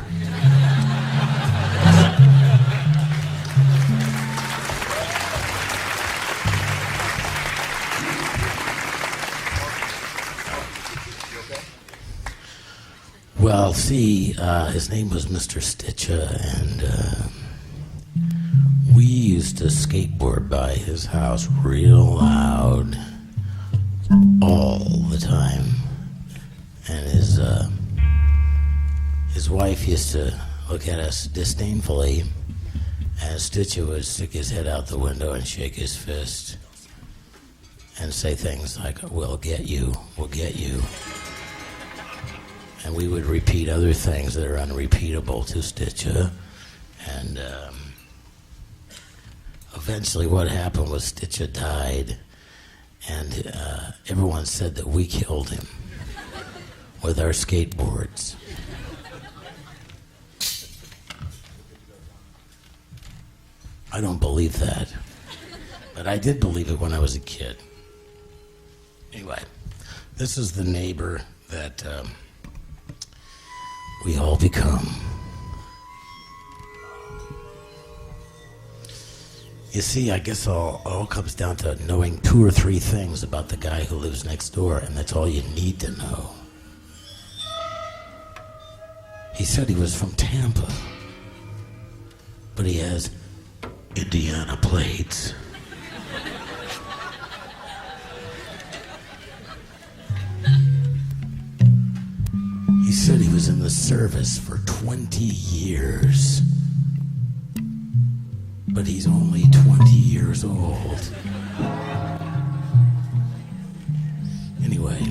S3: Well, see, his name was Mr. Stitcher, and we used to skateboard by his house real loud all the time. And his wife used to look at us disdainfully, and Stitcher would stick his head out the window and shake his fist and say things like, "We'll get you, we'll get you." And we would repeat other things that are unrepeatable to Stitcher. And eventually what happened was Stitcher died, and everyone said that we killed him with our skateboards. I don't believe that, but I did believe it when I was a kid. Anyway, this is the neighbor that we all become. You see, I guess all comes down to knowing 2 or 3 things about the guy who lives next door, and that's all you need to know. He said he was from Tampa, but he has Indiana plates. He said he was in the service for 20 years. But he's only 20 years old. Anyway,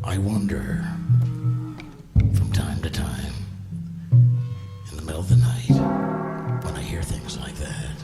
S3: I wonder from time to time, in the middle of the night, when I hear things like that.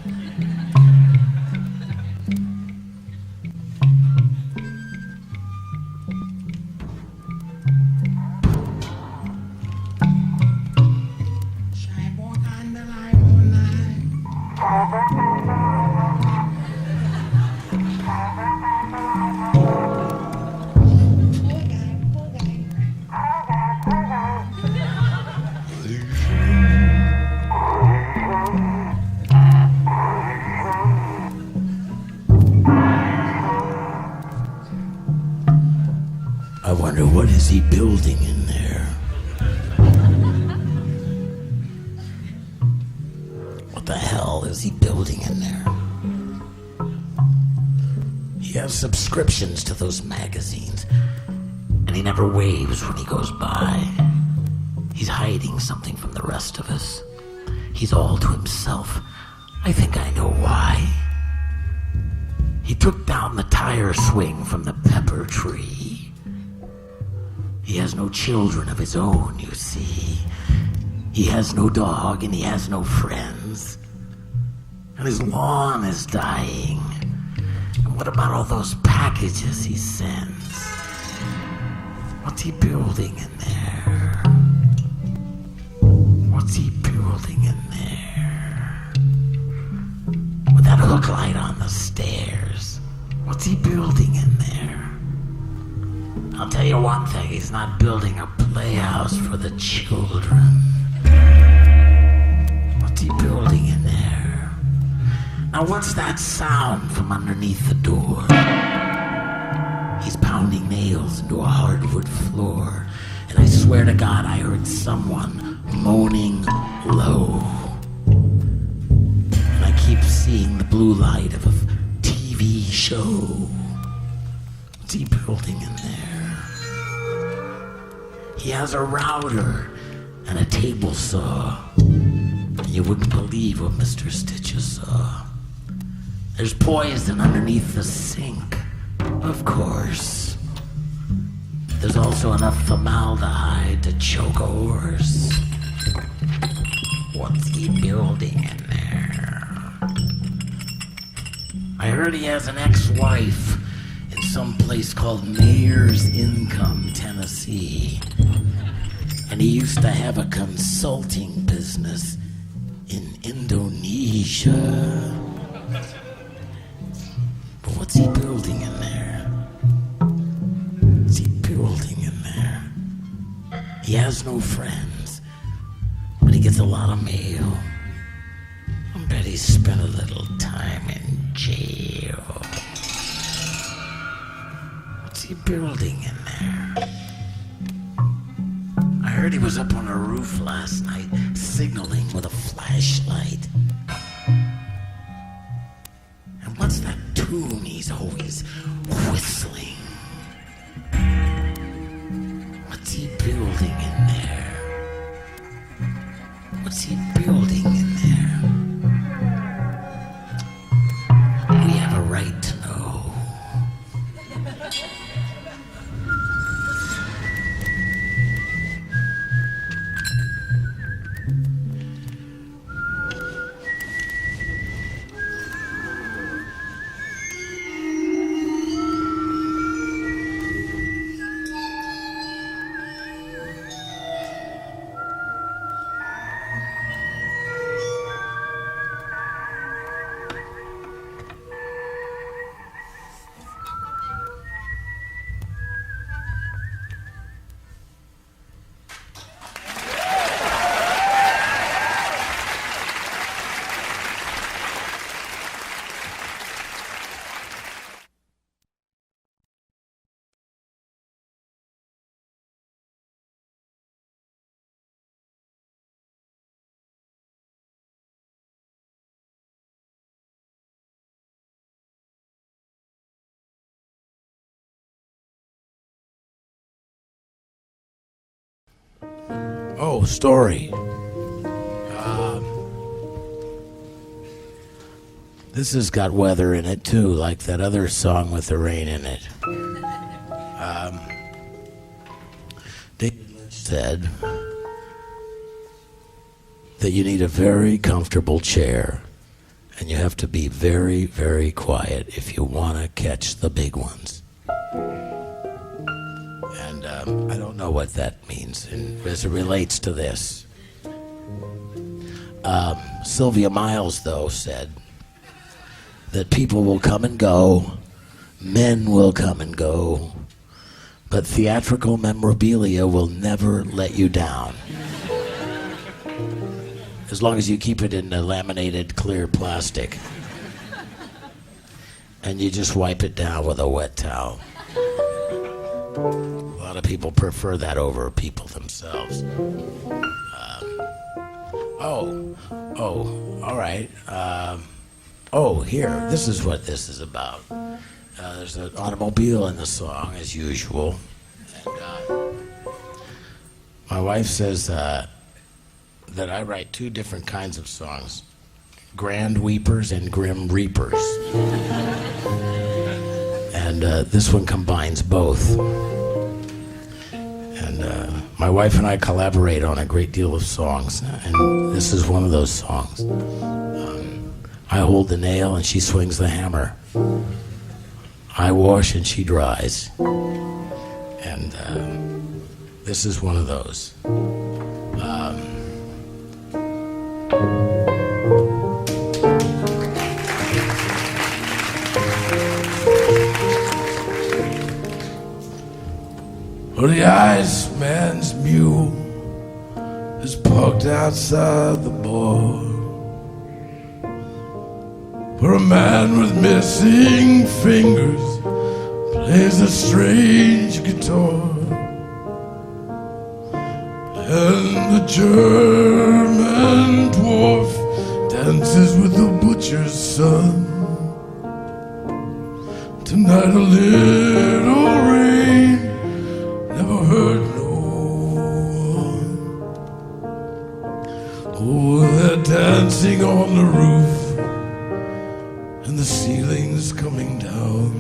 S3: I wonder, what is he building in there? What the hell is he building in there? He has subscriptions to those magazines, and he never waves when he goes by. He's hiding something from the rest of us. He's all to himself. I think I know why. He took down the tire swing from the pepper tree. He has no children of his own, you see. He has no dog and he has no friends. And his lawn is dying. And what about all those packages he sends? What's he building in there? What's he building in there? With that hook light on the stairs, what's he building in there? I'll tell you one thing, he's not building a playhouse for the children. What's he building in there? Now what's that sound from underneath the door? He's pounding nails into a hardwood floor, and I swear to God I heard someone moaning low. And I keep seeing the blue light of a TV show. What's he building in there? He has a router and a table saw. And you wouldn't believe what Mr. Stitches saw. There's poison underneath the sink, of course. There's also enough formaldehyde to choke a horse. What's he building in there? I heard he has an ex-wife in some place called Mayor's Income, Tennessee. And he used to have a consulting business in Indonesia. But what's he building in there? What's he building in there? He has no friends, but he gets a lot of mail. I bet he spent a little time in jail. What's he building in there? I heard he was up on a roof last night, signaling with a flashlight. And what's that tune he's always whistling? What's he building in there? What's he building in there? We have a right to know.
S2: Oh, story. This has got weather in it too, like that other song with the rain in it. David Lynch said that you need a very comfortable chair, and you have to be very, very quiet if you want to catch the big ones. And I don't know what that means as it relates to this. Sylvia Miles, though, said that people will come and go, men will come and go, but theatrical memorabilia will never let you down. As long as you keep it in the laminated clear plastic. And you just wipe it down with a wet towel. A lot of people prefer that over people themselves. All right. Here, this is what this is about. There's an automobile in the song, as usual. And my wife says that I write two different kinds of songs: Grand Weepers and Grim Reapers.
S3: And this one combines both. And my wife and I collaborate on a great deal of songs, and this is one of those songs. I hold the nail and she swings the hammer. I wash and she dries. And this is one of those.
S2: Well, the Iceman's mule is parked outside the bar, where a man with missing fingers plays a strange guitar, and the German dwarf dances with the butcher's son. Tonight a little rain never hurt no one. Oh, they're dancing on the roof, and the ceiling's coming down.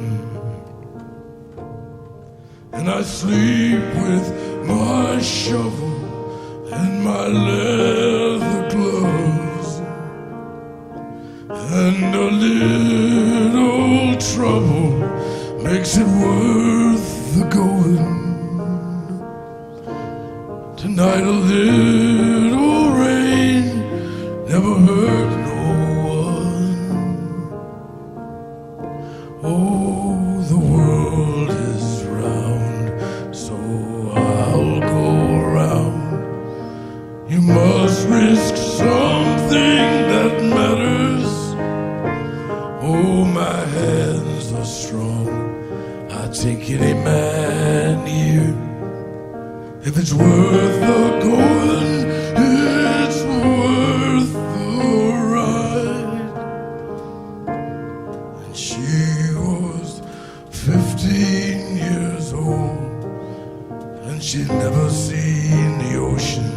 S2: And I sleep with my shovel and my leather gloves, and a little trouble makes it worth the going. Tonight a little rain never hurt no one. Oh, the world is round, so I'll go around. You must risk something that matters. Oh, my hands are strong, I take any man here. If it's worth the going, it's worth the ride. And she was 15 years old, and she'd never seen the ocean.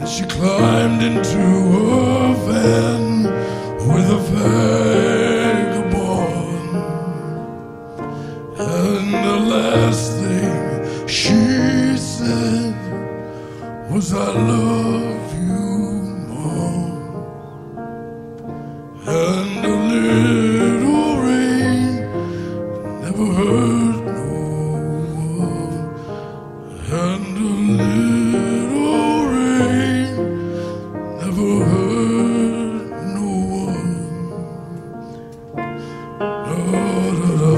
S2: And she climbed into a van with a vagabond, and the last thing she said was, I love you, Mom. And a little rain never hurt no one. And a little rain never hurt no one. Da, da, da, da, da.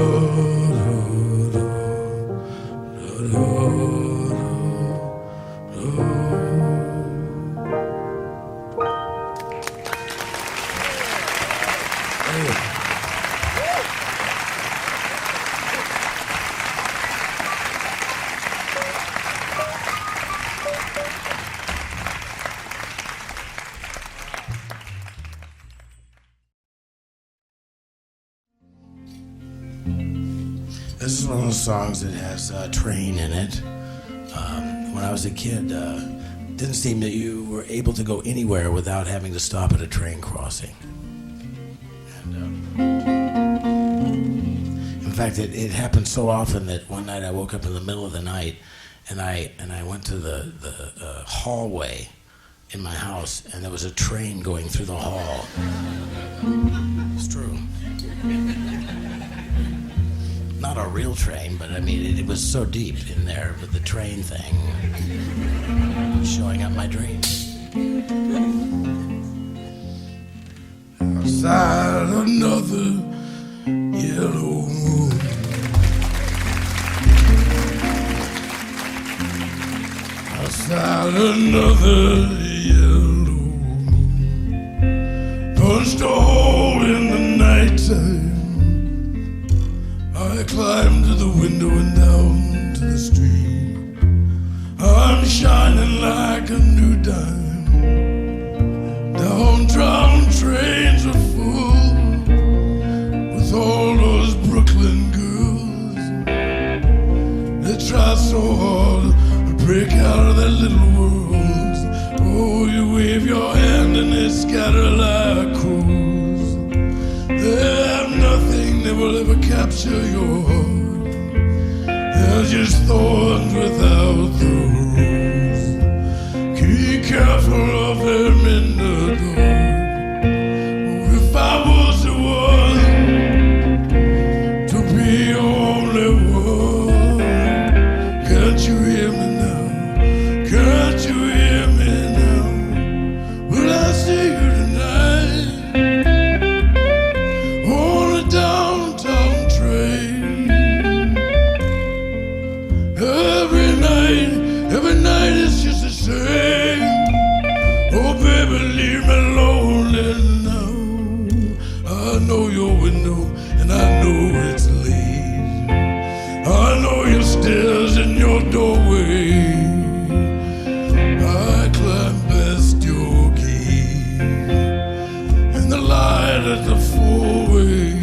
S3: This is one of those songs that has a train in it. When I was a kid, it didn't seem that you were able to go anywhere without having to stop at a train crossing. And, in fact, it happened so often that one night I woke up in the middle of the night and I went to the hallway in my house, and there was a train going through the hall. It's true. Not a real train, but I mean, it was so deep in there with the train thing showing up my dreams.
S2: Outside another yellow moon, outside another yellow moon, punched a hole in the nighttime. I climbed to the window and down to the street. I'm shining like a new dime. Downtown trains are full with all those Brooklyn girls. They try so hard to break out of their little worlds. Oh, you wave your hand and they scatter like crows. They have nothing, they will capture your heart. They're just thorns without the rose. Keep careful of them in the dark. If I was the one to be your only one, can't you hear me now? Can't you hear me now? Will I see you tonight on a downtown train? Every night it's just the same. Oh baby, leave me lonely now. I know your window and I know it's late. I know your stairs and your doorway. I climb past your gate in the light at the four-way.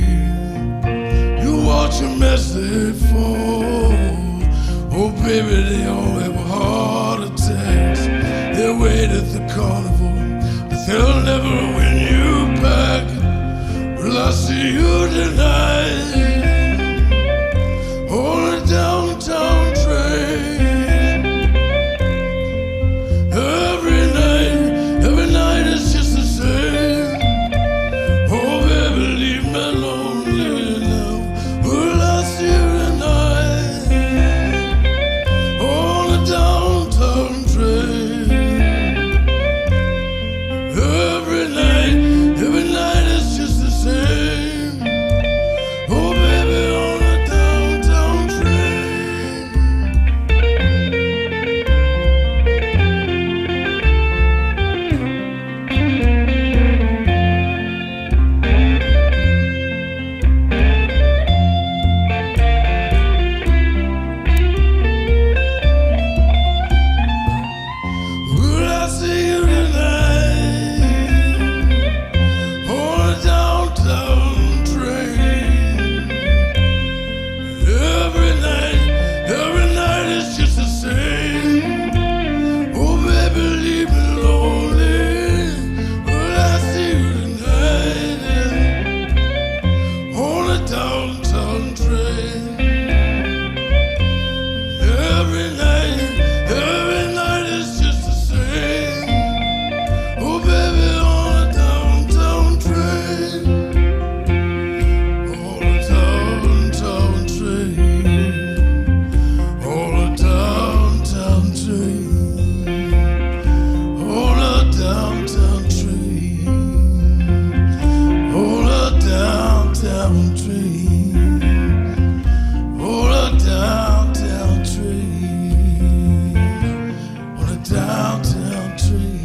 S2: You watch them as they fall. Oh baby, they all have heart attacks. They wait at the carnival, but they'll never win you back. Will I see you tonight on a downtown train? Every night it's just the same. Oh baby, leave me lonely now. Will I see you tonight on a downtown train? Every night it's just the same. Oh baby, on a downtown train. Will I see you tonight on a downtown train? Every night it's just the same. Oh baby, leave me lonely. Will I see you tonight on a downtown train? Every night it's just the same. Oh baby, on a downtown train. On a downtown train. On a downtown train. On a downtown train. On a downtown train. On a downtown train. On a downtown train.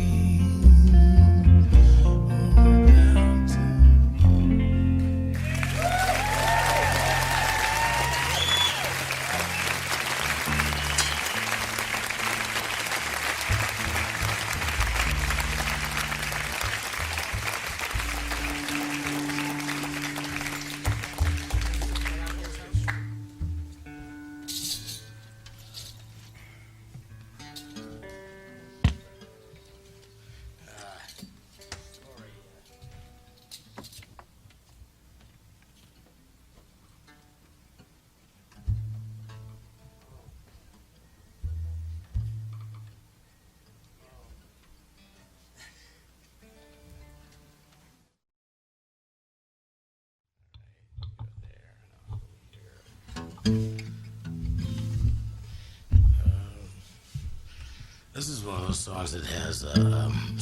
S3: This is one of those songs that has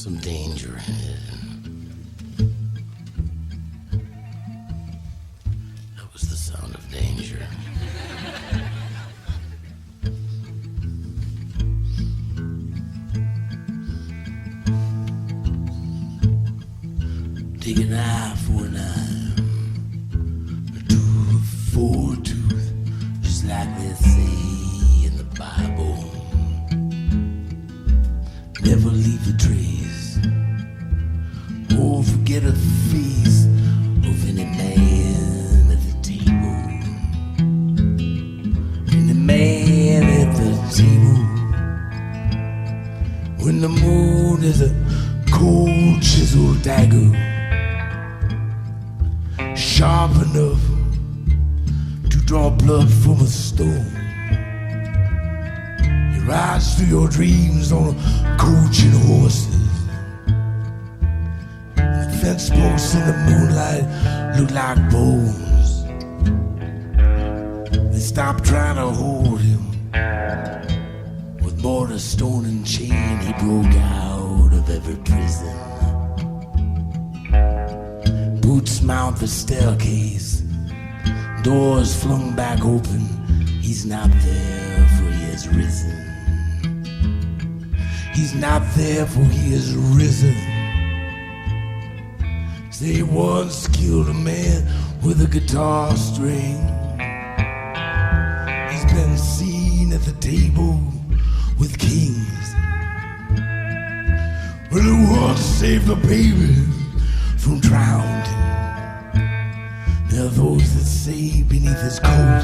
S3: some danger in it. That was the sound of danger. Take an eye for an eye, a tooth for a tooth, just like they say in the Bible. Never leave a trace, or forget a face of any man at the table. Any man at the table. When the moon is a cold chiseled dagger, sharp enough
S2: draw blood from a stone. He rides through your dreams on a coach and horses. The fence posts in the moonlight look like bones. They stopped trying to hold him. With mortar, stone, and chain, he broke out of every prison. Boots mount the staircase, doors flung back open. He's not there, for he has risen. He's not there, for he has risen. They once killed a man with a guitar string. He's been seen at the table with kings. Well, who once saved a baby from drowning? There are those that say beneath his coat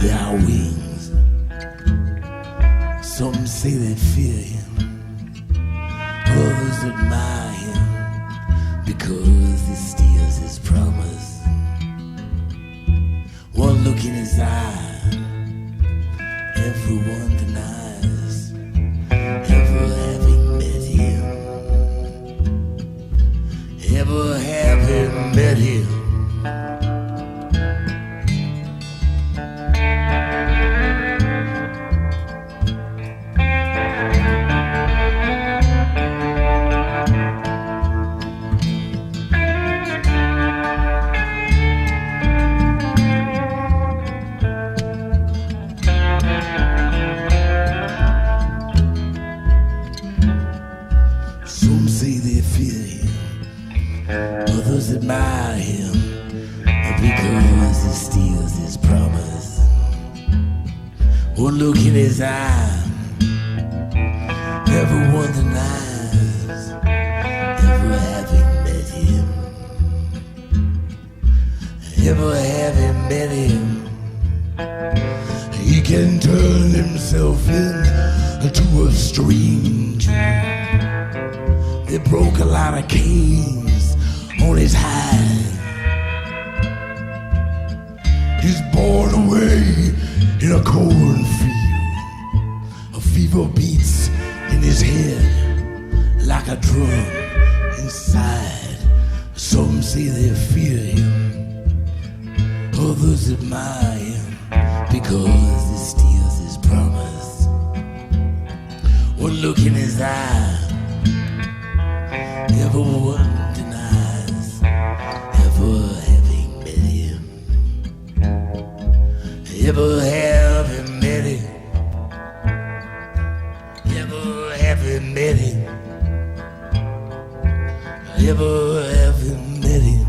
S2: there are wings. Some say they fear him, others admire him because he steals his promise. One look in his eye, everyone denies ever having met him. Ever having met him. Some say they fear him, others admire him because he steals his promise. One look in his eye, everyone denies ever having met him. Ever having met him. He can turn himself into a stranger. They broke a lot of canes on his hide. He's born away in a cornfield. A fever beats in his head like a drum inside. Some say they fear him, others admire him because he steals his promise. One look in his eye, everyone denies ever having met him. Ever having met him. Ever having met him. Ever having met him.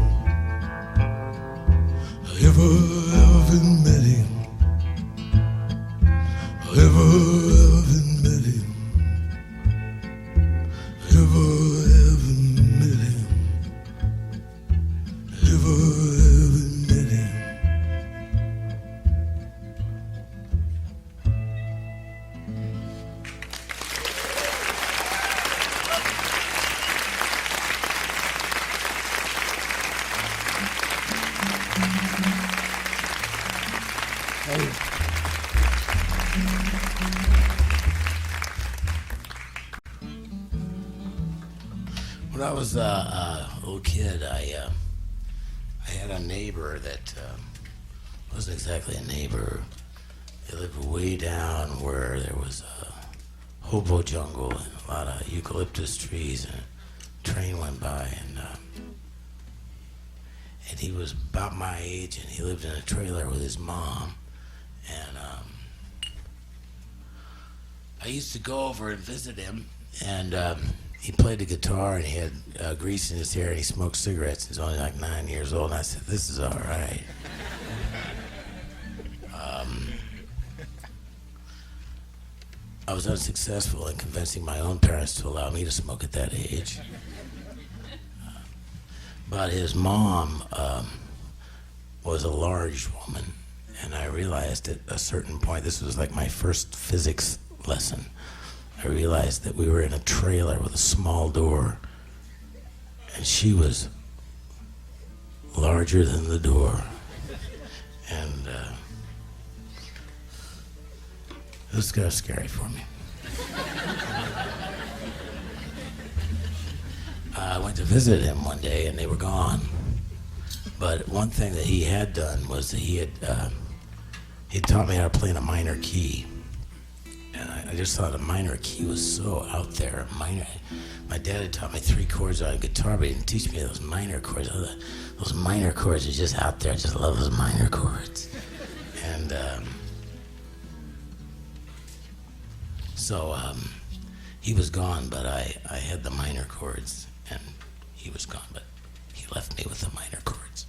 S2: Ever having met him. Ever having met him. Ever having met him. Ever having met him. When I was a little kid, I had a neighbor that wasn't exactly a neighbor. He lived way down where there was a hobo jungle and a lot of eucalyptus trees, and a train went by, and he was about my age, and he lived in a trailer with his mom, and I used to go over and visit him, and he played the guitar, and he had grease in his hair, and he smoked cigarettes. He was only like 9 years old, and I said, "This is all right." I was unsuccessful in convincing my own parents to allow me to smoke at that age. But his mom was a large woman, and I realized at a certain point, this was like my first physics lesson, I realized that we were in a trailer with a small door, and she was larger than the door. And
S3: It was kind of scary for me. I went to visit him one day, and they were gone. But one thing that he had done was that he taught me how to play in a minor key. And I just thought a minor key was so out there. My dad had taught me 3 chords on a guitar, but he didn't teach me those minor chords. Those minor chords are just out there. I just love those minor chords. And so he was gone, but I had the minor chords, and he was gone, but he left me with the minor chords.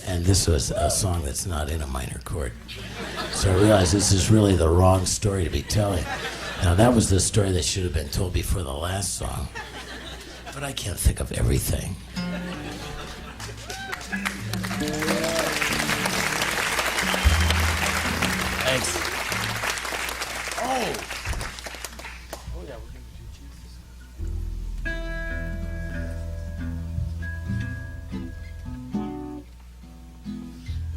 S3: And this was a song that's not in a minor chord. So I realized this is really the wrong story to be telling. Now, that was the story that should have been told before the last song. But I can't think of everything. Thanks. Oh, yeah, we're going to do Jesus.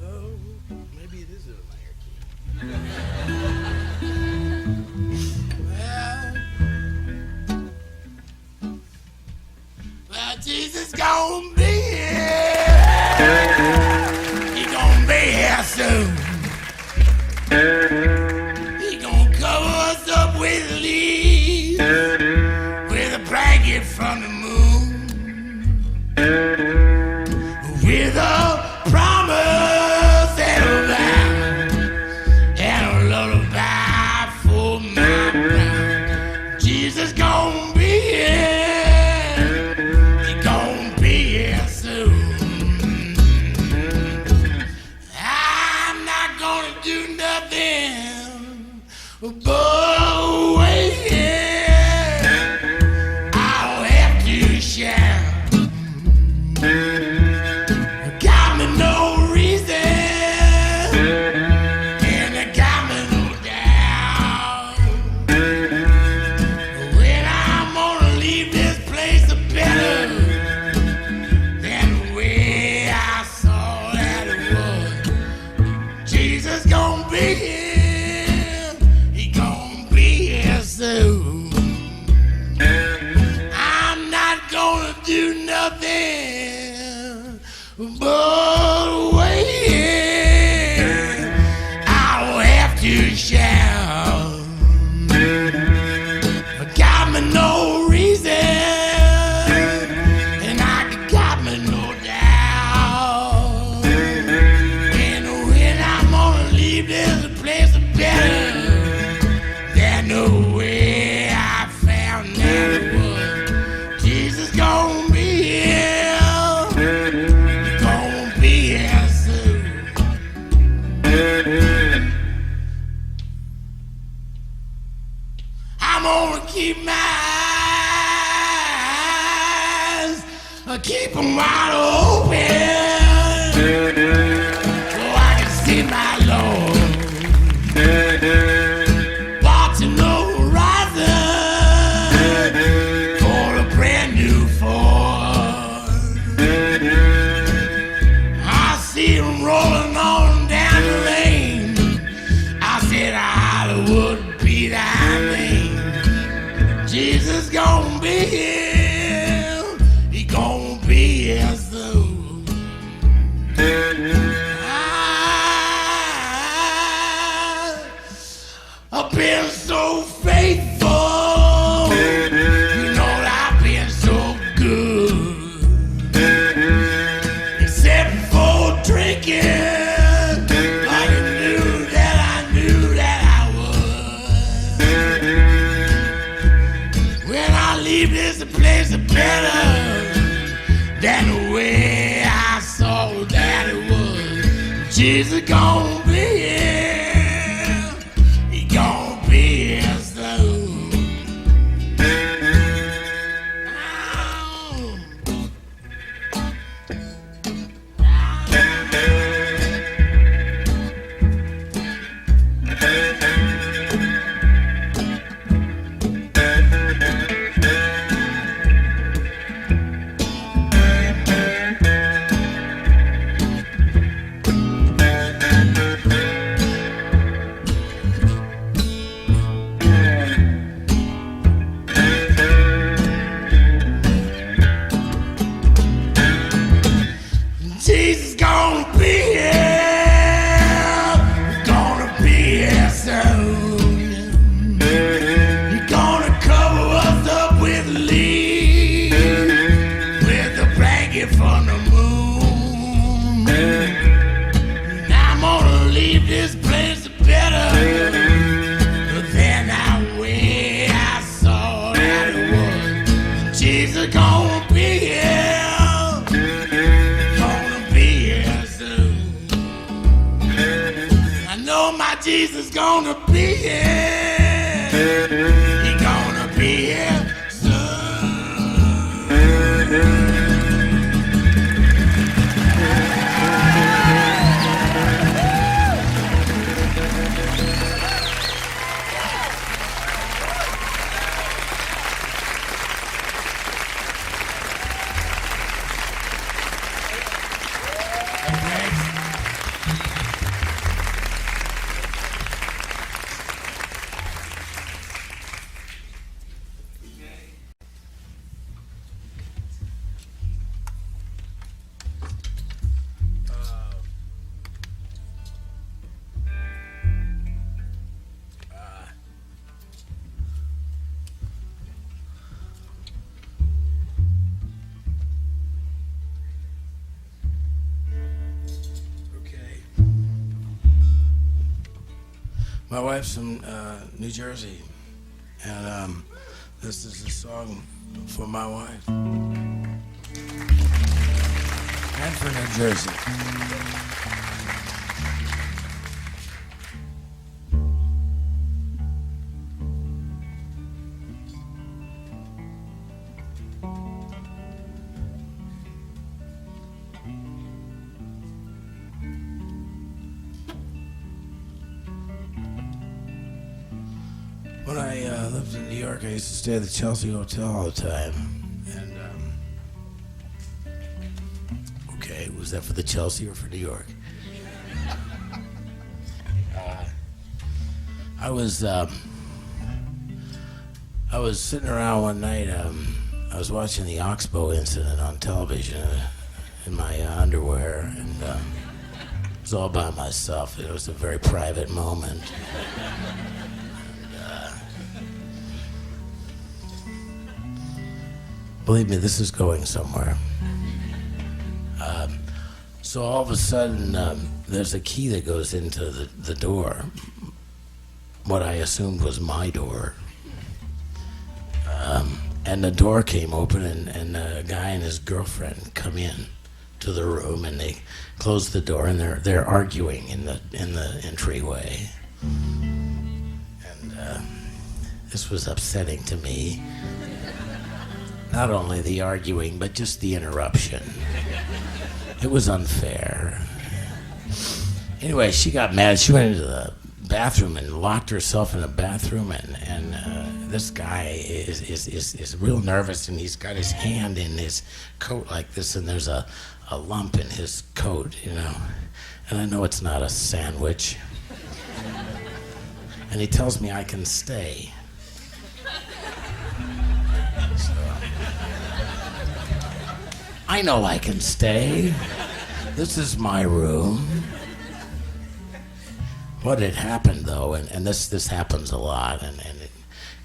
S3: Oh, maybe it is in a minor key. Well, Jesus gonna be here. He gonna be here soon. He gonna cover us up with leaves, with a blanket from the moon, with a promise and a vow, and a lullaby for my brow. Jesus gonna be here. He gonna be here soon. I'm not gonna do nothing but wait. I'll have to shout. Got me no reason, and it got me no doubt. When I'm gonna leave this place a better than the way I saw that it was. Jesus gonna be here. He gonna be here soon. I'm not gonna do nothing but wait. I'll have to shout. Got me no reason, and I got me no doubt. And when I'm gonna leave this place better than the way I found that it was. Jesus gonna be here. He gonna be here soon. I'm gonna keep my eyes, keep them wide open, so I can see my Lord watching the horizon for a brand new Ford. I see him rolling on down the lane. I said, Hollywood be thy name. Jesus gonna be here. He gonna be here soon. I've been so faithful. You know that I've been so good. Except for drinking, like I knew that I would. When I leave this place better than the way I saw that it was. Jesus gonna be here. He gonna be here soon.
S2: this place better. But then I saw that it was Jesus gonna be here. Gonna be here soon. I know my Jesus gonna be here. He gonna be here soon. My wife's from New Jersey, and this is a song for my wife and for New Jersey. When I lived in New York, I used to stay at the Chelsea Hotel all the time. And, okay, was that for the Chelsea or for New York? I was sitting around one night. I was watching the Oxbow incident on television in my underwear, and it was all by myself. It was a very private moment. Believe me, this is going somewhere. So all of a sudden, there's a key that goes into the door. What I assumed was my door. And the door came open, and a guy and his girlfriend come in to the room, and they close the door, and they're arguing in the entryway. And this was upsetting to me. Not only the arguing, but just the interruption. It was unfair. Anyway, she got mad. She went into the bathroom and locked herself in the bathroom, and this guy is real nervous, and he's got his hand in his coat like this, and there's a lump in his coat, you know. And I know it's not a sandwich. And he tells me I can stay. I know I can stay. This is my room. What had happened, though, and this happens a lot, and it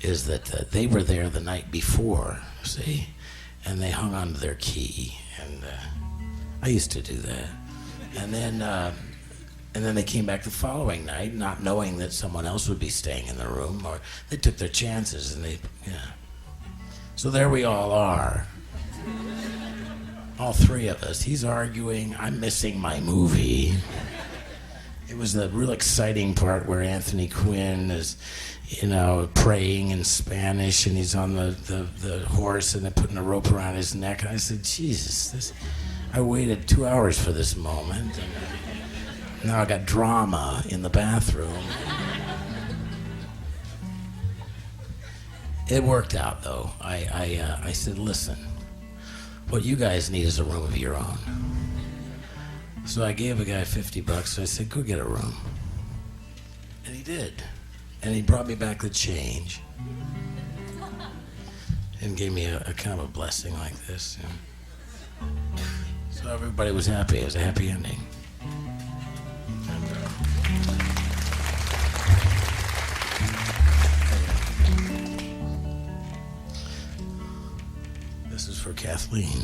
S2: is that they were there the night before, see? And they hung on to their key, and I used to do that. And then they came back the following night, not knowing that someone else would be staying in the room, or they took their chances, and So there we all are. All three of us. He's arguing. I'm missing my movie. It was the real exciting part where Anthony Quinn is, praying in Spanish, and he's on the horse, and they're putting a rope around his neck. And I said, Jesus, I waited 2 hours for this moment. And now I got drama in the bathroom. It worked out, though. I said, listen. What you guys need is a room of your own. So I gave a guy $50. So I said, go get a room. And he did. And he brought me back the change. And gave me a kind of a blessing like this. So everybody was happy. It was a happy ending. This is for Kathleen.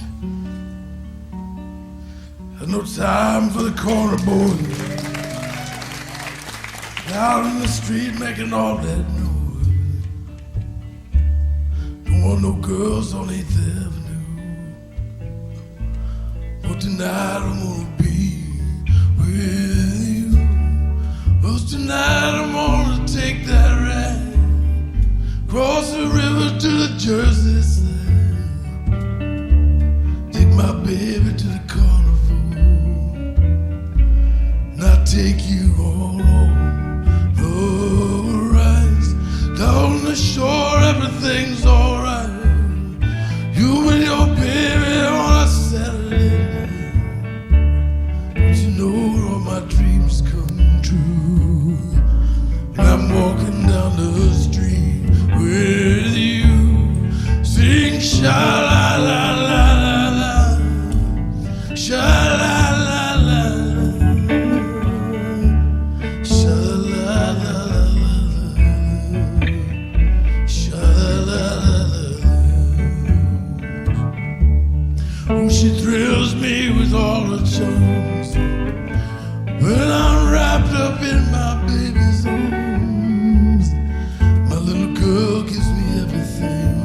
S2: There's no time for the corner board. out in the street making all that noise. Don't want no girls on 8th Avenue. But tonight I'm gonna be with you. 'Cause tonight I'm gonna take that ride, cross the river to the Jersey side, take my baby to the carnival, and I'll take you all over the rides. Down the shore everything's alright, you and your baby on a Saturday night. Don't you know all my dreams come true, and I'm walking down the street with you, sing sha-la-la-la-la-la, sha-la-la-la-la, sha-la-la-la-la, sha-la-la-la-la. Oh, she thrills me with all her charms when I'm wrapped up in my baby's arms. My little girl gives me everything.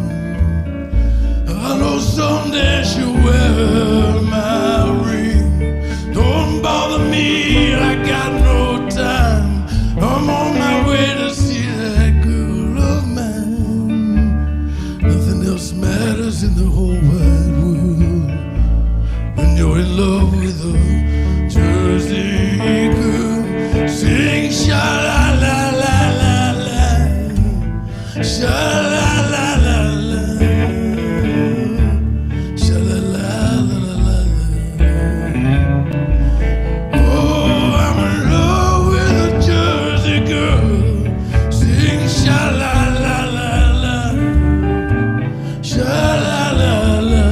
S2: I know someday she'll wear my ring. Don't bother me, I got no time. I'm on my way to see that girl of mine. Nothing else matters in the whole wide world when you're in love with a Jersey girl. Sing sha-la-la-la-la-la, sha-la-la-la-la, sha-la-la-la-la-la. Oh, I'm in love with a Jersey girl. Sing sha-la-la-la-la, sha-la-la-la,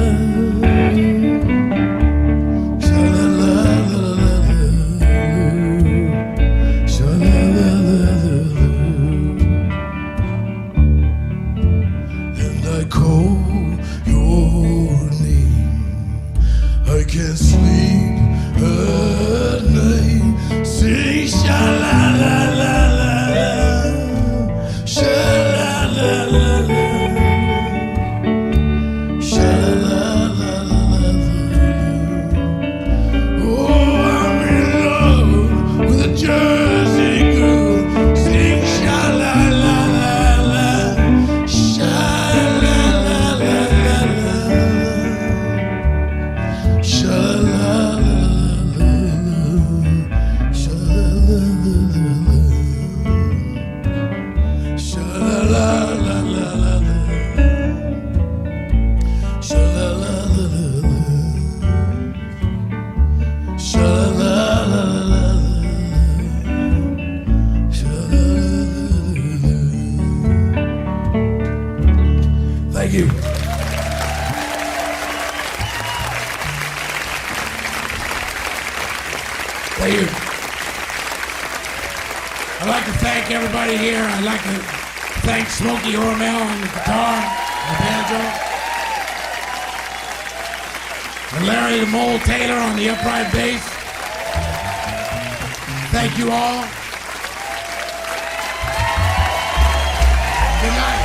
S2: and I call your name. I can't sleep at night. Sing sha-la-la-la-la-la, sha-la-la-la-la, sha-la-la-la-la-la. Oh, I'm in love with a Jersey girl. Sing sha-la-la-la-la, sha-la-la-la-la-la, sha-la-la-la-la, sha-la-la-la-la, sha-la-la-la-la-la, sha-la-la-la-la-la, sha-la-la-la-la-la, sha-la-la-la-la-la. Thank you. Thank you.
S3: I'd like to thank everybody here. I'd like to thank Smokey Hormel on the guitar, the banjo, and Larry the Mole Taylor on the upright bass. Thank you all. Good night.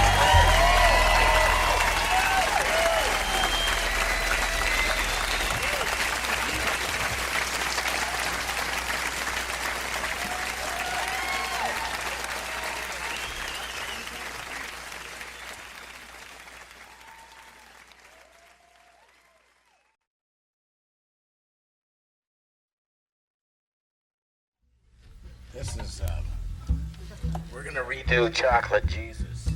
S3: This is, we're gonna redo Chocolate Jesus.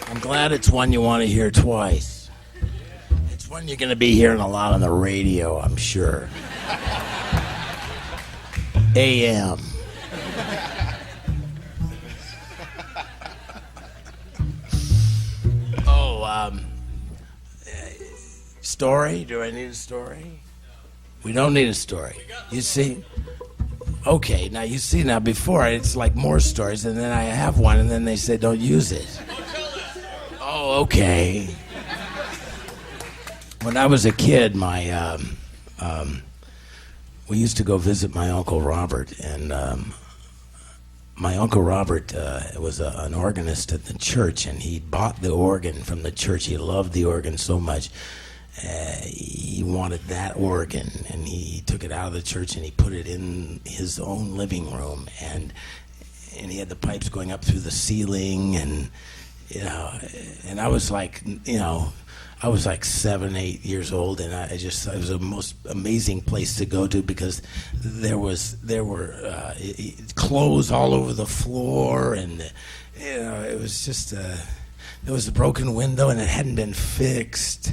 S3: I'm glad it's one you want to hear twice. It's one you're gonna be hearing a lot on the radio, I'm sure. AM. Story? Do I need a story? We don't need a story. You see? Okay, now you see, now before it's like more stories, and then I have one, and then they say don't use it. Oh, okay.
S2: When I was a kid, we used to go visit my Uncle Robert, and my Uncle Robert was an organist at the church, and he bought the organ from the church. He loved the organ so much. He wanted that organ, and he took it out of the church and he put it in his own living room, and he had the pipes going up through the ceiling, and and I was like, I was like 7, 8 years old, and it was the most amazing place to go to because there were clothes all over the floor, and it was just there was a broken window and it hadn't been fixed,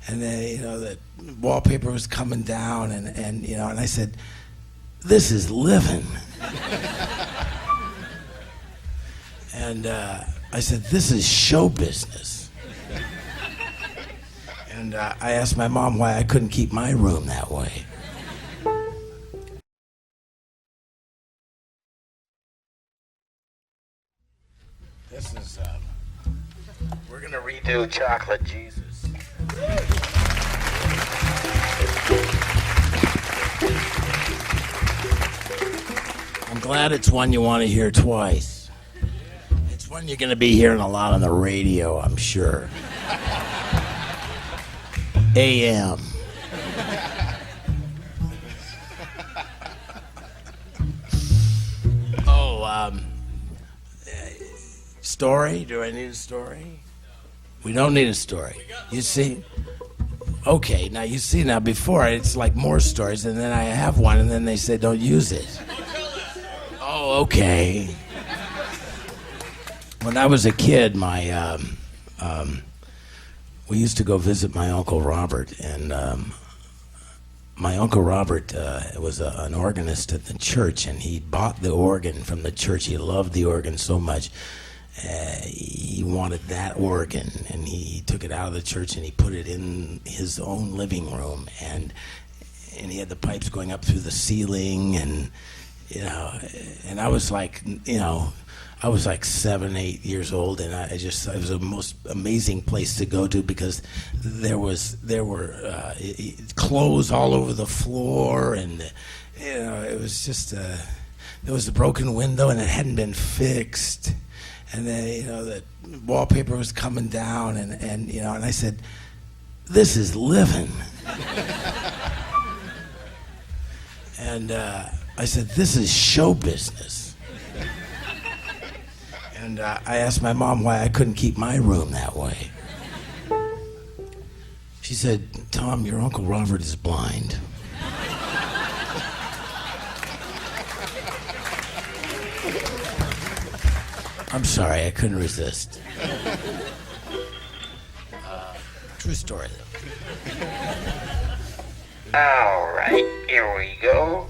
S2: and then the wallpaper was coming down, and I said, "This is living," and I said, "This is show business." And I asked my mom why I couldn't keep my room that way. This is, we're going to redo Chocolate Jesus. I'm glad it's one you want to hear twice. It's one you're going to be hearing a lot on the radio, I'm sure. AM. Story? Do I need a story? We don't need a story. You see? Okay, now you see, now before it's like more stories, and then I have one, and then they say don't use it. Oh, okay. When I was a kid, we used to go visit my Uncle Robert, and my Uncle Robert was an organist at the church, and he bought the organ from the church. He loved the organ so much. He wanted that organ, and he took it out of the church and he put it in his own living room, and he had the pipes going up through the ceiling, and and I was like, I was like 7, 8 years old, and it was the most amazing place to go to because there were clothes all over the floor, and it was just there was a broken window and it hadn't been fixed, and then the wallpaper was coming down, and I said, "This is living," and I said, "This is show business." And I asked my mom why I couldn't keep my room that way. She said, "Tom, your Uncle Robert is blind." I'm sorry, I couldn't resist. True story, though.
S1: All right, here we go.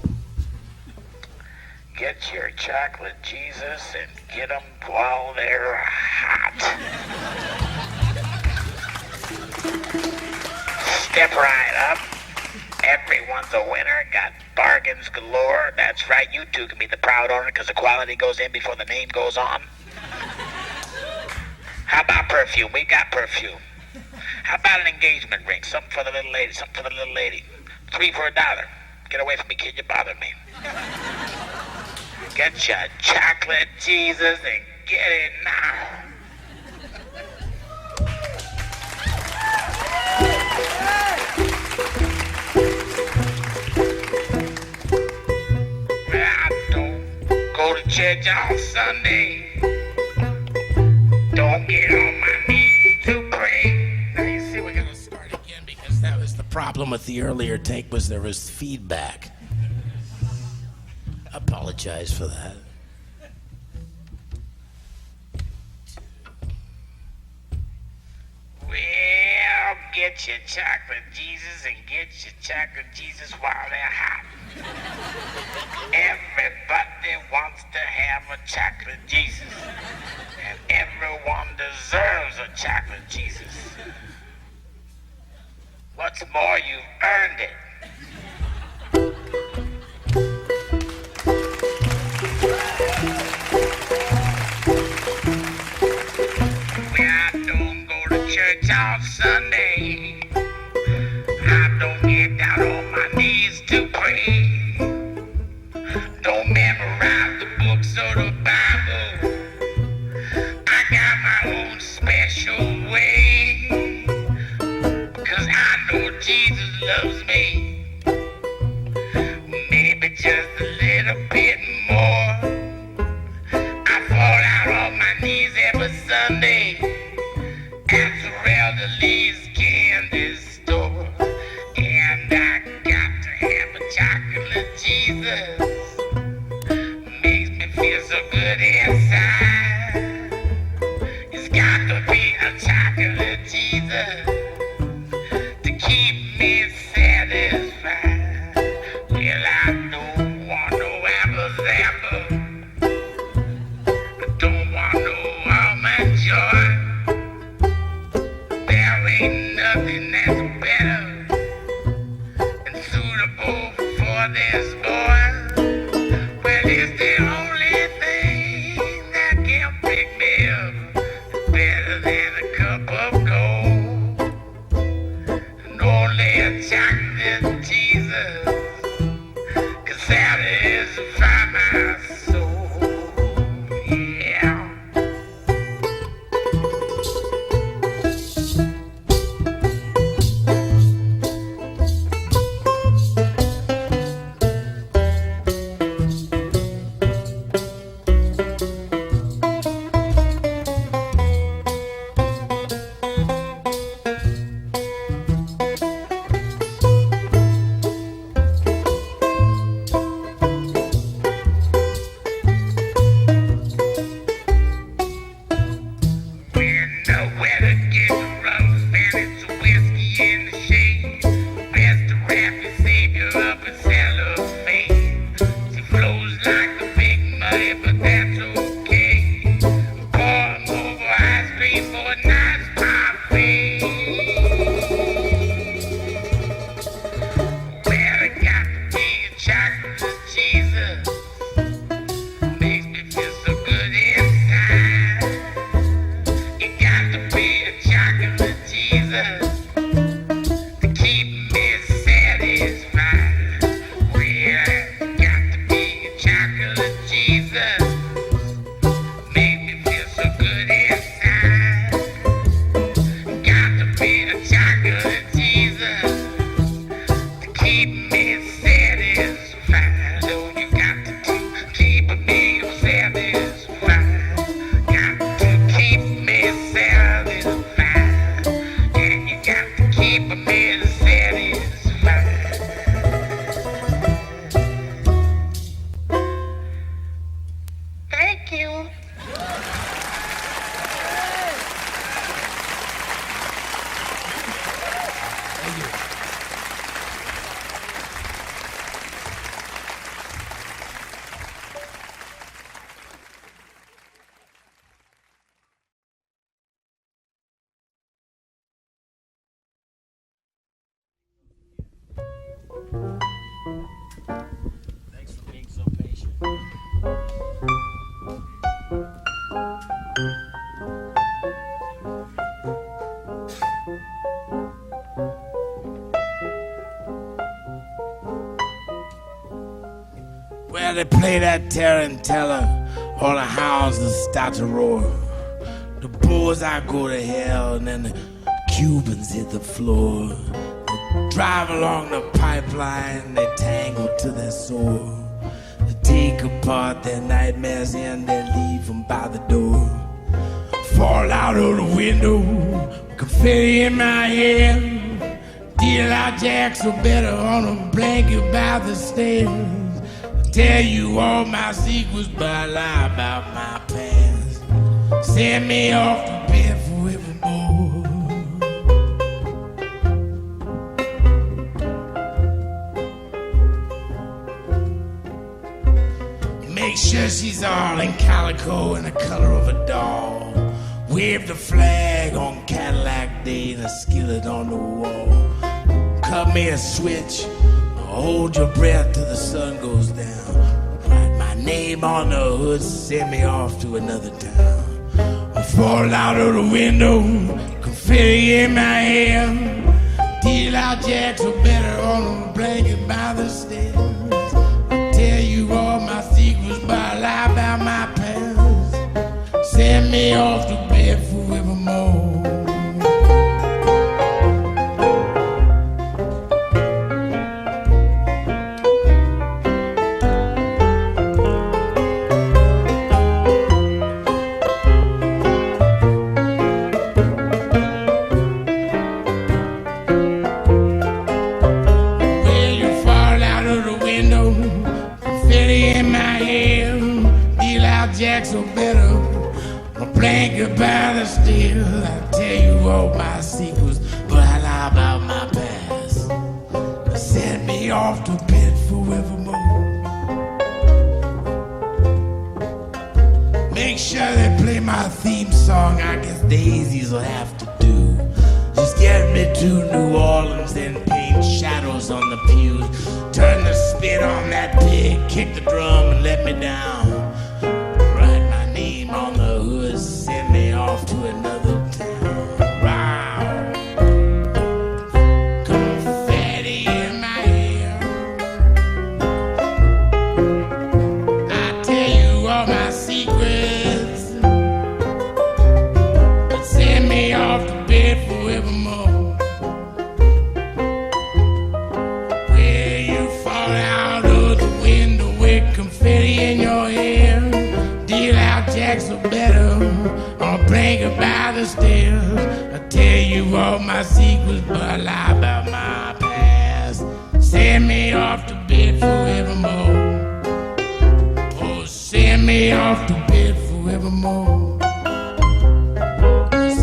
S1: Get your chocolate Jesus and get them while they're hot. Step right up. Everyone's a winner. Got bargains galore. That's right, you two can be the proud owner because the quality goes in before the name goes on. How about perfume? We got perfume. How about an engagement ring? Something for the little lady, something for the little lady. 3 for $1. Get away from me, kid, you bother me. Get your chocolate Jesus and get it now. I don't go to church on Sunday. Don't get on my knees to pray.
S2: Now you see, we're gonna start again because that was the problem with the earlier take, was there was feedback. Apologize for that.
S1: Well, get your chocolate Jesus and get your chocolate Jesus while they're hot. Everybody wants to have a chocolate Jesus, and everyone deserves a chocolate Jesus. What's more, you've earned it. I don't go to church on Sunday. loves me. Maybe just a little bit more. I fall out on my knees every Sunday at the Lee's candy store. And I got to have a chocolate Jesus. Makes me feel so good inside. It's got to be a chocolate Jesus to keep me satisfied. Well, I don't want no apples. I don't want no almond joy. There ain't nothing that's better and suitable for this boy. Well, it's the only thing that can pick me up. It's better than a cup of gold. And only a chocolate Jesus can satisfy my soul. Yeah.
S3: Thanks for being so patient.
S2: Well, they play that tarantella, all the hounds that start to roar. The bulls I go to hell, and then the Cubans hit the floor. They drive along the pipeline, they tango to their soul. They take apart their nightmares and they leave them by the door. Fall out of the window, confetti in my head. Deal out jacks are better on a blanket by the stairs. Tell you all my secrets, but I lie about my past. Send me off to bed forevermore. Make sure she's all in calico and the color of a doll. Wave the flag on Cadillac Day and a skillet on the wall. Cut me a switch. Hold your breath till the sun goes down. Write my name on the hood, send me off to another town. I fall out of the window, confetti in my hand. Deal out jacks are better on a blanket by the stairs. I tell you all my secrets, but I lie about my past. Send me off to bed forevermore. drink about it still. I tell you all my secrets, but I lie about my past. Send me off to bed forevermore. Make sure they play my theme song. I guess Daisies will have to do. Just get me to New Orleans and paint shadows on the pews. Turn the spit on that pig, kick the drum and let me down. Write my name on the hood, send me off to another town. Wow. Confetti in my hair. I tell you all my secrets, but send me off to bed forevermore. Where you fall out of the window with confetti in your hair. Deal out jacks are better, or bring her by the stairs. I tell you all my secrets, but I lie about my past. Send me off to bed forevermore. Oh, send me off to bed forevermore.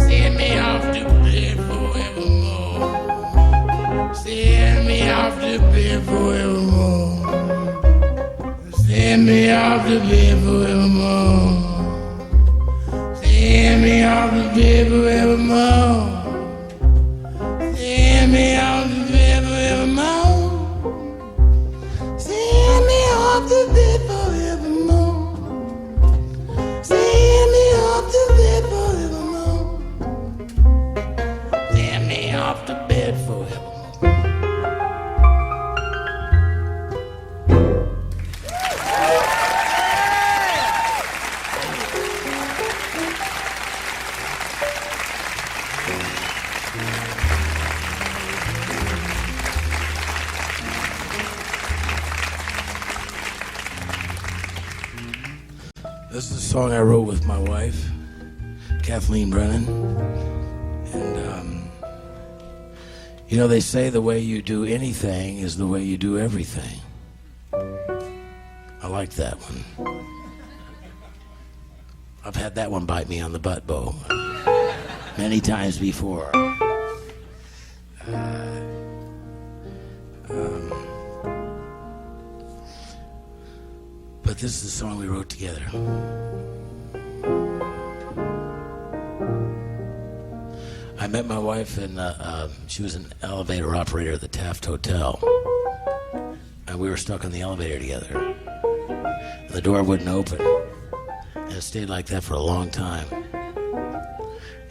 S2: Send me off to bed forevermore. Send me off to bed forevermore. Send me off to bed forevermore. Send me off to bed forevermore. Send me off to bed forevermore. Send me off to bed forevermore. Send me off to bed forevermore. Send me off to bed forevermore. This is a song I wrote with my wife, Kathleen Brennan. And, you know, they say the way you do anything is the way you do everything. I like that one. I've had that one bite me on the butt, Bo, many times before. But this is the song we wrote together. I met my wife and she was an elevator operator at the Taft Hotel. And we were stuck in the elevator together. And the door wouldn't open. And it stayed like that for a long time.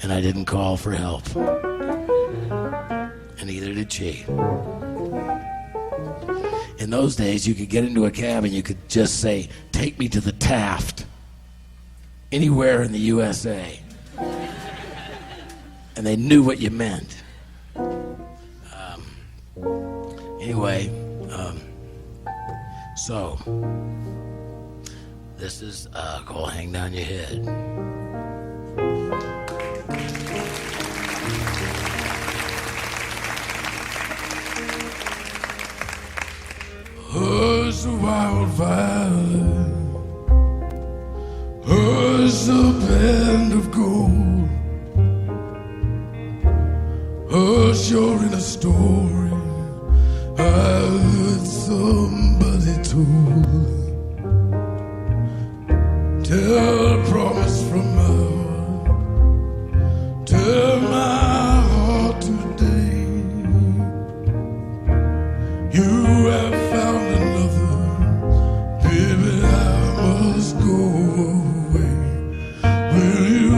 S2: And I didn't call for help. And neither did she. In those days, you could get into a cab and you could just say, "Take me to the Taft," anywhere in the USA. And they knew what you meant. Anyway, so this is called "Hang Down Your Head." Hush the wildfire, hush the band of gold, hush you're in a story I heard somebody told. Tell a promise from my heart, tell my heart today. You have found another, baby, I must go away. Will you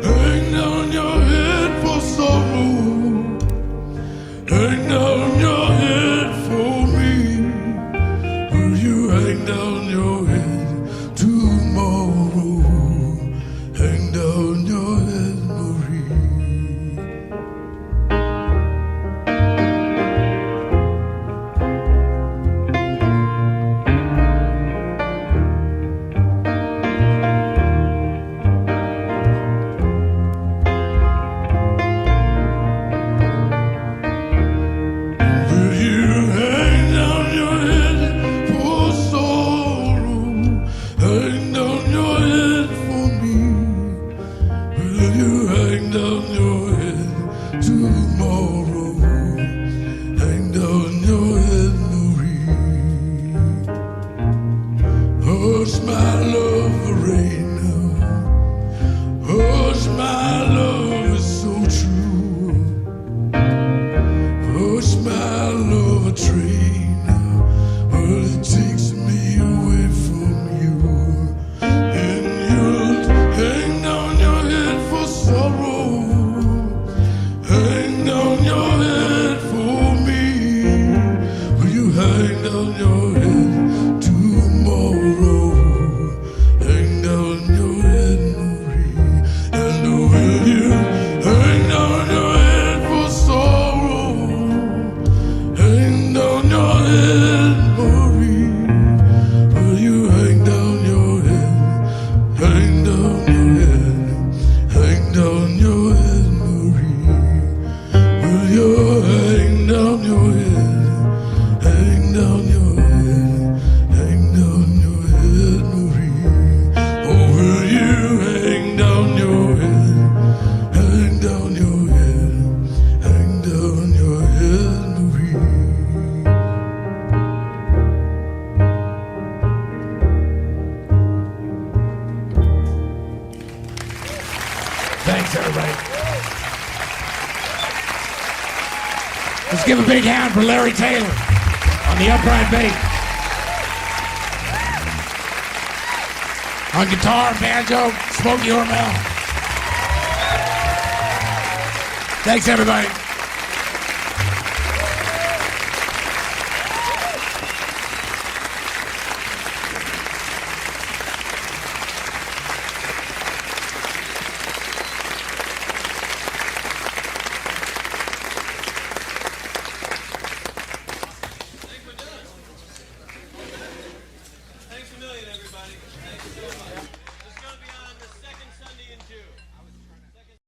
S2: hang down your head for sorrow? Hang down your head for me. Will you hang down your head tomorrow? Hang down your head, Marie. I love a train now, but it takes me away from you. And you'll hang down your head for sorrow, hang down your head for me. Will you hang down your head tomorrow? Hang down your head, Marie. And will you hang down your head for sorrow? Hang down your head, Marie. Will you hang down your head? Hang down your head. Hang down your head, Marie. Will you hang down your head? Hang down your head. Hang down your head, Marie. Oh, will you hang down your head? Hang down your head. Hang down your head, Marie.
S1: Thanks, everybody. Let's give a big hand for Larry Taylor on the upright bass. On guitar, banjo, Smokey Hormel. Thanks, everybody.